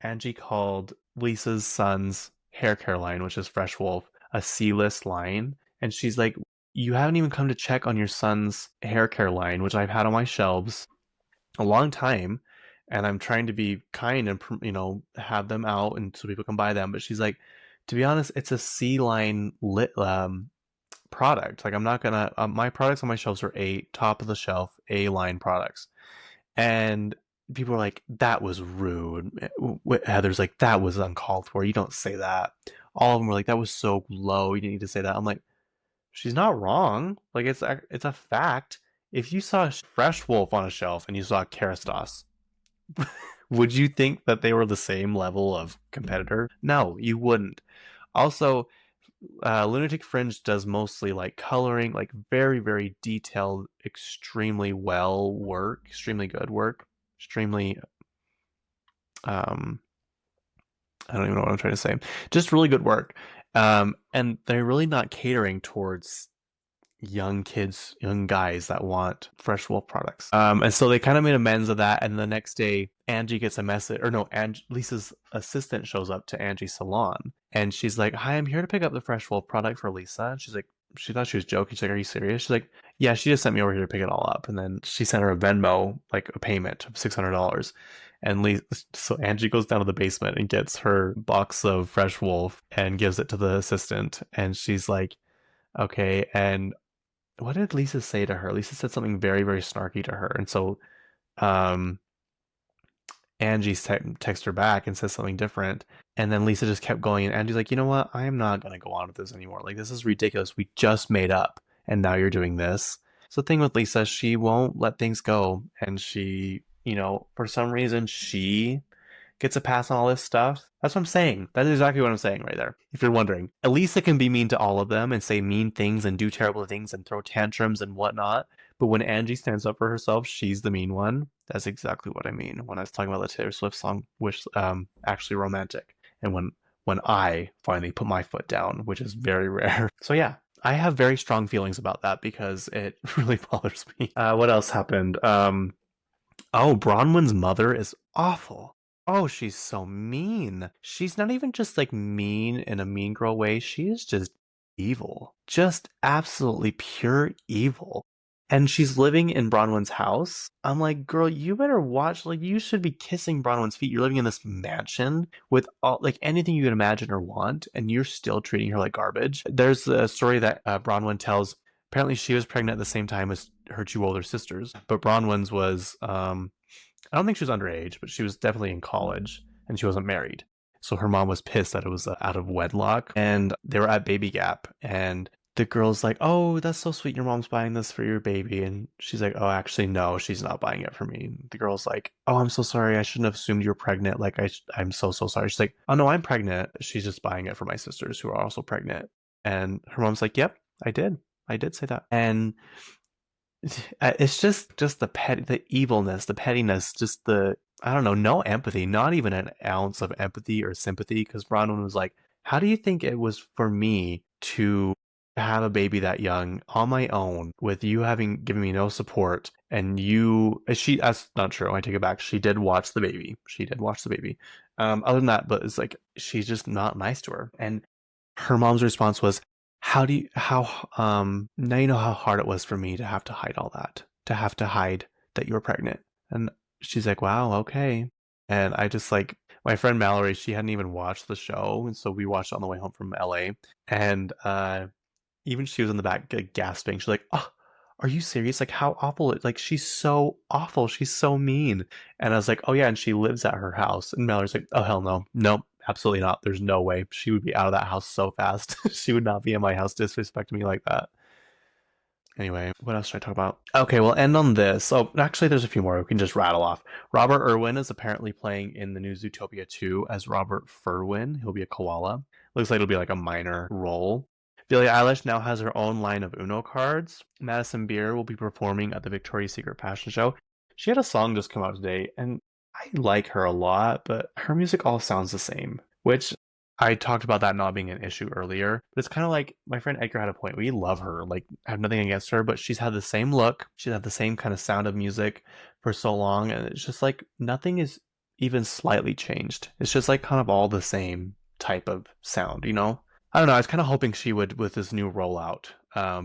Speaker 1: Angie called Lisa's son's hair care line, which is Fresh Wolf, a C-list line. And she's like, you haven't even come to check on your son's hair care line, which I've had on my shelves a long time. And I'm trying to be kind and, have them out and so people can buy them. But she's like, to be honest, it's a C-line product. Like, I'm not gonna, my products on my shelves are top of the shelf A-line products. And people are like, that was rude. Heather's like, that was uncalled for. You don't say that. All of them were like, that was so low. You didn't need to say that. I'm like, she's not wrong. Like, it's a fact. If you saw Fresh Wolf on a shelf and you saw Kerastase, would you think that they were the same level of competitor? No, you wouldn't. Also, Lunatic Fringe does mostly like coloring, like very, very detailed, extremely good work, extremely, um, I don't even know what I'm trying to say. Just really good work. And they're really not catering towards young kids, young guys that want Fresh Wolf products. And so they kind of made amends of that. And the next day, Angie gets a message, or no, Lisa's assistant shows up to Angie's salon, and she's like, "Hi, I'm here to pick up the Fresh Wolf product for Lisa." And she's like, she thought she was joking. She's like, "Are you serious?" She's like, "Yeah, she just sent me over here to pick it all up." And then she sent her a Venmo, like a payment of $600. And so Angie goes down to the basement and gets her box of Fresh Wolf and gives it to the assistant. And she's like, "Okay." And what did Lisa say to her? Lisa said something very, very snarky to her. And so um, Angie texts her back and says something different. And then Lisa just kept going. And Angie's like, you know what? I am not going to go on with this anymore. Like, this is ridiculous. We just made up. And now you're doing this. So the thing with Lisa, she won't let things go. And she, for some reason, she gets a pass on all this stuff. That's what I'm saying. That is exactly what I'm saying right there. If you're wondering, Elisa can be mean to all of them and say mean things and do terrible things and throw tantrums and whatnot. But when Angie stands up for herself, she's the mean one. That's exactly what I mean when I was talking about the Taylor Swift song, which actually romantic. And when I finally put my foot down, which is very rare. So yeah, I have very strong feelings about that because it really bothers me. What else happened? Oh, Bronwyn's mother is awful. Oh, she's so mean. She's not even just like mean in a mean girl way. She is just evil. Just absolutely pure evil. And she's living in Bronwyn's house. I'm like, girl, you better watch. Like, you should be kissing Bronwyn's feet. You're living in this mansion with all like anything you could imagine or want, and you're still treating her like garbage. There's a story that Bronwyn tells. Apparently, she was pregnant at the same time as her two older sisters, but Bronwyn's was I don't think she was underage, but she was definitely in college and she wasn't married. So her mom was pissed that it was out of wedlock, and they were at Baby Gap, and the girl's like, "Oh, that's so sweet. Your mom's buying this for your baby." And she's like, "Oh, actually, no, she's not buying it for me." And the girl's like, "Oh, I'm so sorry. I shouldn't have assumed you're pregnant. Like, I'm so sorry." She's like, "Oh no, I'm pregnant. She's just buying it for my sisters who are also pregnant." And her mom's like, "Yep, I did. I did say that." And it's just the evilness, the pettiness, just the I don't know, no empathy, not even an ounce of empathy or sympathy. Because Bronwyn was like, "How do you think it was for me to have a baby that young on my own with you having given me no support?" And you, that's not true. I take it back. She did watch the baby. She did watch the baby. Other than that, but it's like she's just not nice to her. And her mom's response was, now you know how hard it was for me to have to hide all that, to have to hide that you were pregnant. And she's like, wow, okay. And I just like, my friend Mallory, she hadn't even watched the show. And so we watched it on the way home from LA. And even she was in the back gasping. She's like, oh, are you serious? Like, how awful. Like, she's so awful. She's so mean. And I was like, oh, yeah. And she lives at her house. And Mallory's like, oh, hell no. Nope. Absolutely not. There's no way. She would be out of that house so fast. She would not be in my house disrespecting me like that. Anyway, what else should I talk about? Okay, we'll end on this. Oh, actually, there's a few more we can just rattle off. Robert Irwin is apparently playing in the new Zootopia 2 as Robert Furwin. He'll be a koala. Looks like it'll be like a minor role. Billie Eilish now has her own line of Uno cards. Madison Beer will be performing at the Victoria's Secret Fashion Show. She had a song just come out today, and I like her a lot, but her music all sounds the same, which I talked about that not being an issue earlier, but it's kind of like my friend Edgar had a point. We love her, like, I have nothing against her, but she's had the same look, she's had the same kind of sound of music for so long, and it's just like nothing is even slightly changed. It's just like kind of all the same type of sound, you know? I don't know. I was kind of hoping she would with this new rollout,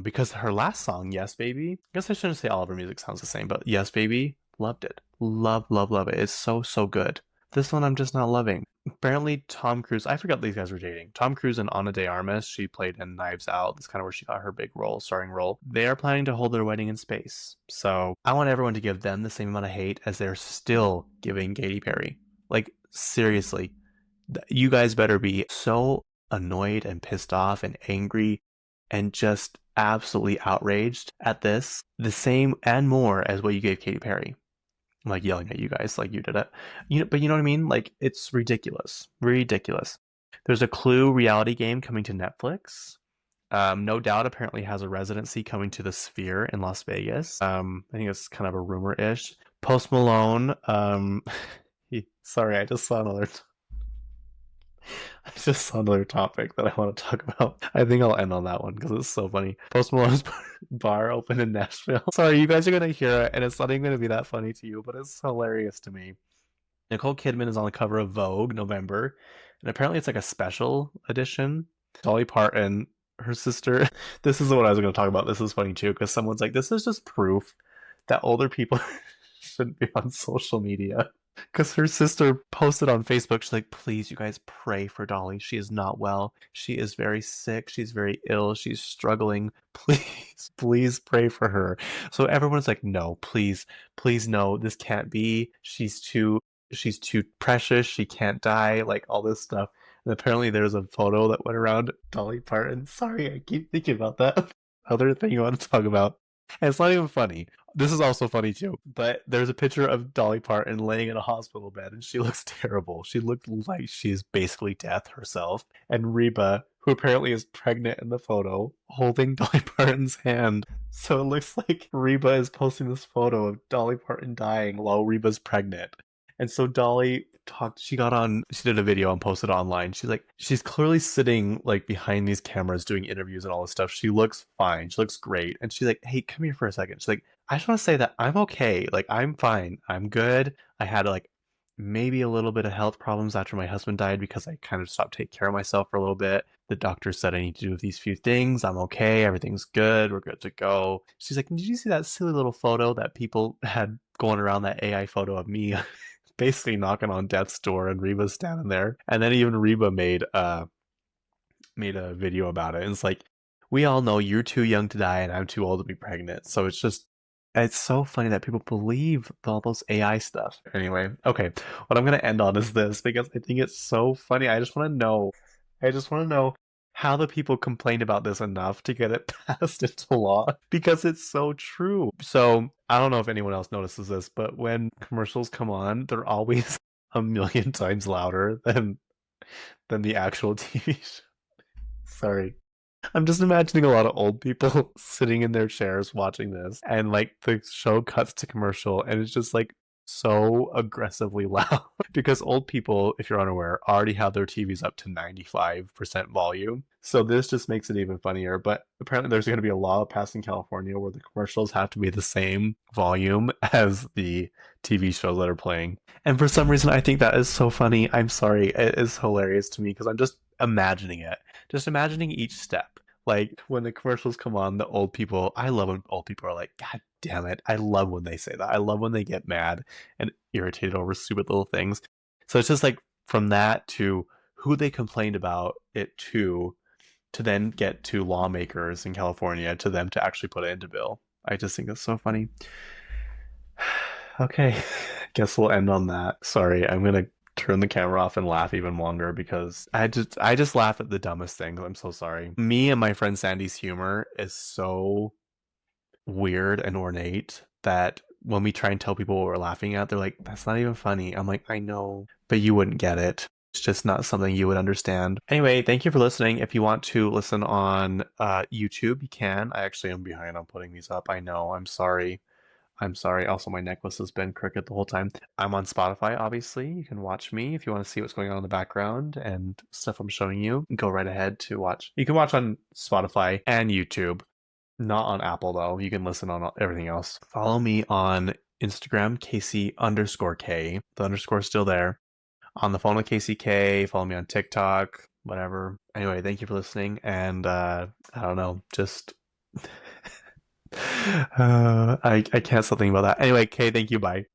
Speaker 1: because her last song, "Yes Baby," I guess I shouldn't say all of her music sounds the same, but "Yes Baby," loved it, love it. It's so good. This one I'm just not loving. Apparently, Tom Cruise. I forgot these guys were dating. Tom Cruise and Ana de Armas. She played in Knives Out. That's kind of where she got her big role, starring role. They are planning to hold their wedding in space. So I want everyone to give them the same amount of hate as they're still giving Katy Perry. Like, seriously, you guys better be so annoyed and pissed off and angry and just absolutely outraged at this, the same and more as what you gave Katy Perry. I'm like yelling at you guys like you did it. But you know what I mean? Like, it's ridiculous. Ridiculous. There's a Clue reality game coming to Netflix. No Doubt apparently has a residency coming to the Sphere in Las Vegas. I think it's kind of a rumor-ish. Post Malone, sorry, I just saw another topic that I want to talk about. I think I'll end on that one because it's so funny. Post Malone's bar opened in Nashville. Sorry, you guys are gonna hear it, and it's not even gonna be that funny to you, but it's hilarious to me. Nicole Kidman is on the cover of Vogue November, and apparently it's like a special edition. Dolly Parton, her sister. This is what I was going to talk about. This is funny too because someone's like, "This is just proof that older people shouldn't be on social media." Because her sister posted on Facebook, she's like, please, you guys pray for Dolly. She is not well. She is very sick. She's very ill. She's struggling. Please, please pray for her. So everyone's like, no, please, please, no, this can't be. She's too precious. She can't die. Like all this stuff. And apparently there's a photo that went around Dolly Parton. Sorry, I keep thinking about that. Other thing you want to talk about. And it's not even funny. This is also funny too. But there's a picture of Dolly Parton laying in a hospital bed, and she looks terrible. She looked like she's basically death herself. And Reba, who apparently is pregnant in the photo, holding Dolly Parton's hand. So it looks like Reba is posting this photo of Dolly Parton dying while Reba's pregnant. And so Dolly talked, she did a video and posted it online. She's clearly sitting like behind these cameras doing interviews and all this stuff. She looks fine. She looks great. And she's like, hey, come here for a second. She's like, I just want to say that I'm okay. Like, I'm fine. I'm good. I had like maybe a little bit of health problems after my husband died because I kind of stopped taking care of myself for a little bit. The doctor said I need to do these few things. I'm okay. Everything's good. We're good to go. She's like, did you see that silly little photo that people had going around, that AI photo of me basically knocking on death's door and Reba's standing there? And then even Reba made a video about it. And it's like, we all know you're too young to die and I'm too old to be pregnant. So it's so funny that people believe all those AI stuff. Anyway, okay, what I'm gonna end on is this because I think it's so funny. I just want to know how the people complained about this enough to get it passed into law because it's so true. So I don't know if anyone else notices this, but when commercials come on, they're always a million times louder than the actual TV show. Sorry. I'm just imagining a lot of old people sitting in their chairs watching this, and like the show cuts to commercial, and it's just like so aggressively loud because old people, if you're unaware, already have their TVs up to 95% volume. So this just makes it even funnier. But apparently, there's going to be a law passed in California where the commercials have to be the same volume as the TV shows that are playing. And for some reason, I think that is so funny. I'm sorry. It is hilarious to me because I'm just imagining it. Just imagining each step. Like when the commercials come on, the old people, I love when old people are like, God damn it. I love when they say that. I love when they get mad and irritated over stupid little things. So it's just like from that to who they complained about it to then get to lawmakers in California to them to actually put it into bill. I just think that's so funny. Okay, guess we'll end on that. Sorry, I'm gonna turn the camera off and laugh even longer because I just laugh at the dumbest things. I'm so sorry. Me and my friend Sandy's humor is so weird and ornate that when we try and tell people what we're laughing at, they're like, that's not even funny. I'm like, I know, but you wouldn't get it. It's just not something you would understand. Anyway, thank you for listening. If you want to listen on YouTube, you can. I actually am behind on putting these up. I know. I'm sorry. I'm sorry. Also, my necklace has been crooked the whole time. I'm on Spotify, obviously. You can watch me if you want to see what's going on in the background and stuff I'm showing you. Go right ahead to watch. You can watch on Spotify and YouTube. Not on Apple, though. You can listen on everything else. Follow me on Instagram, Kacey_K. The underscore is still there. On the phone with Kacey K. Follow me on TikTok, whatever. Anyway, thank you for listening. And I don't know, just I can't stop thinking about that. Anyway, Kay, thank you. Bye.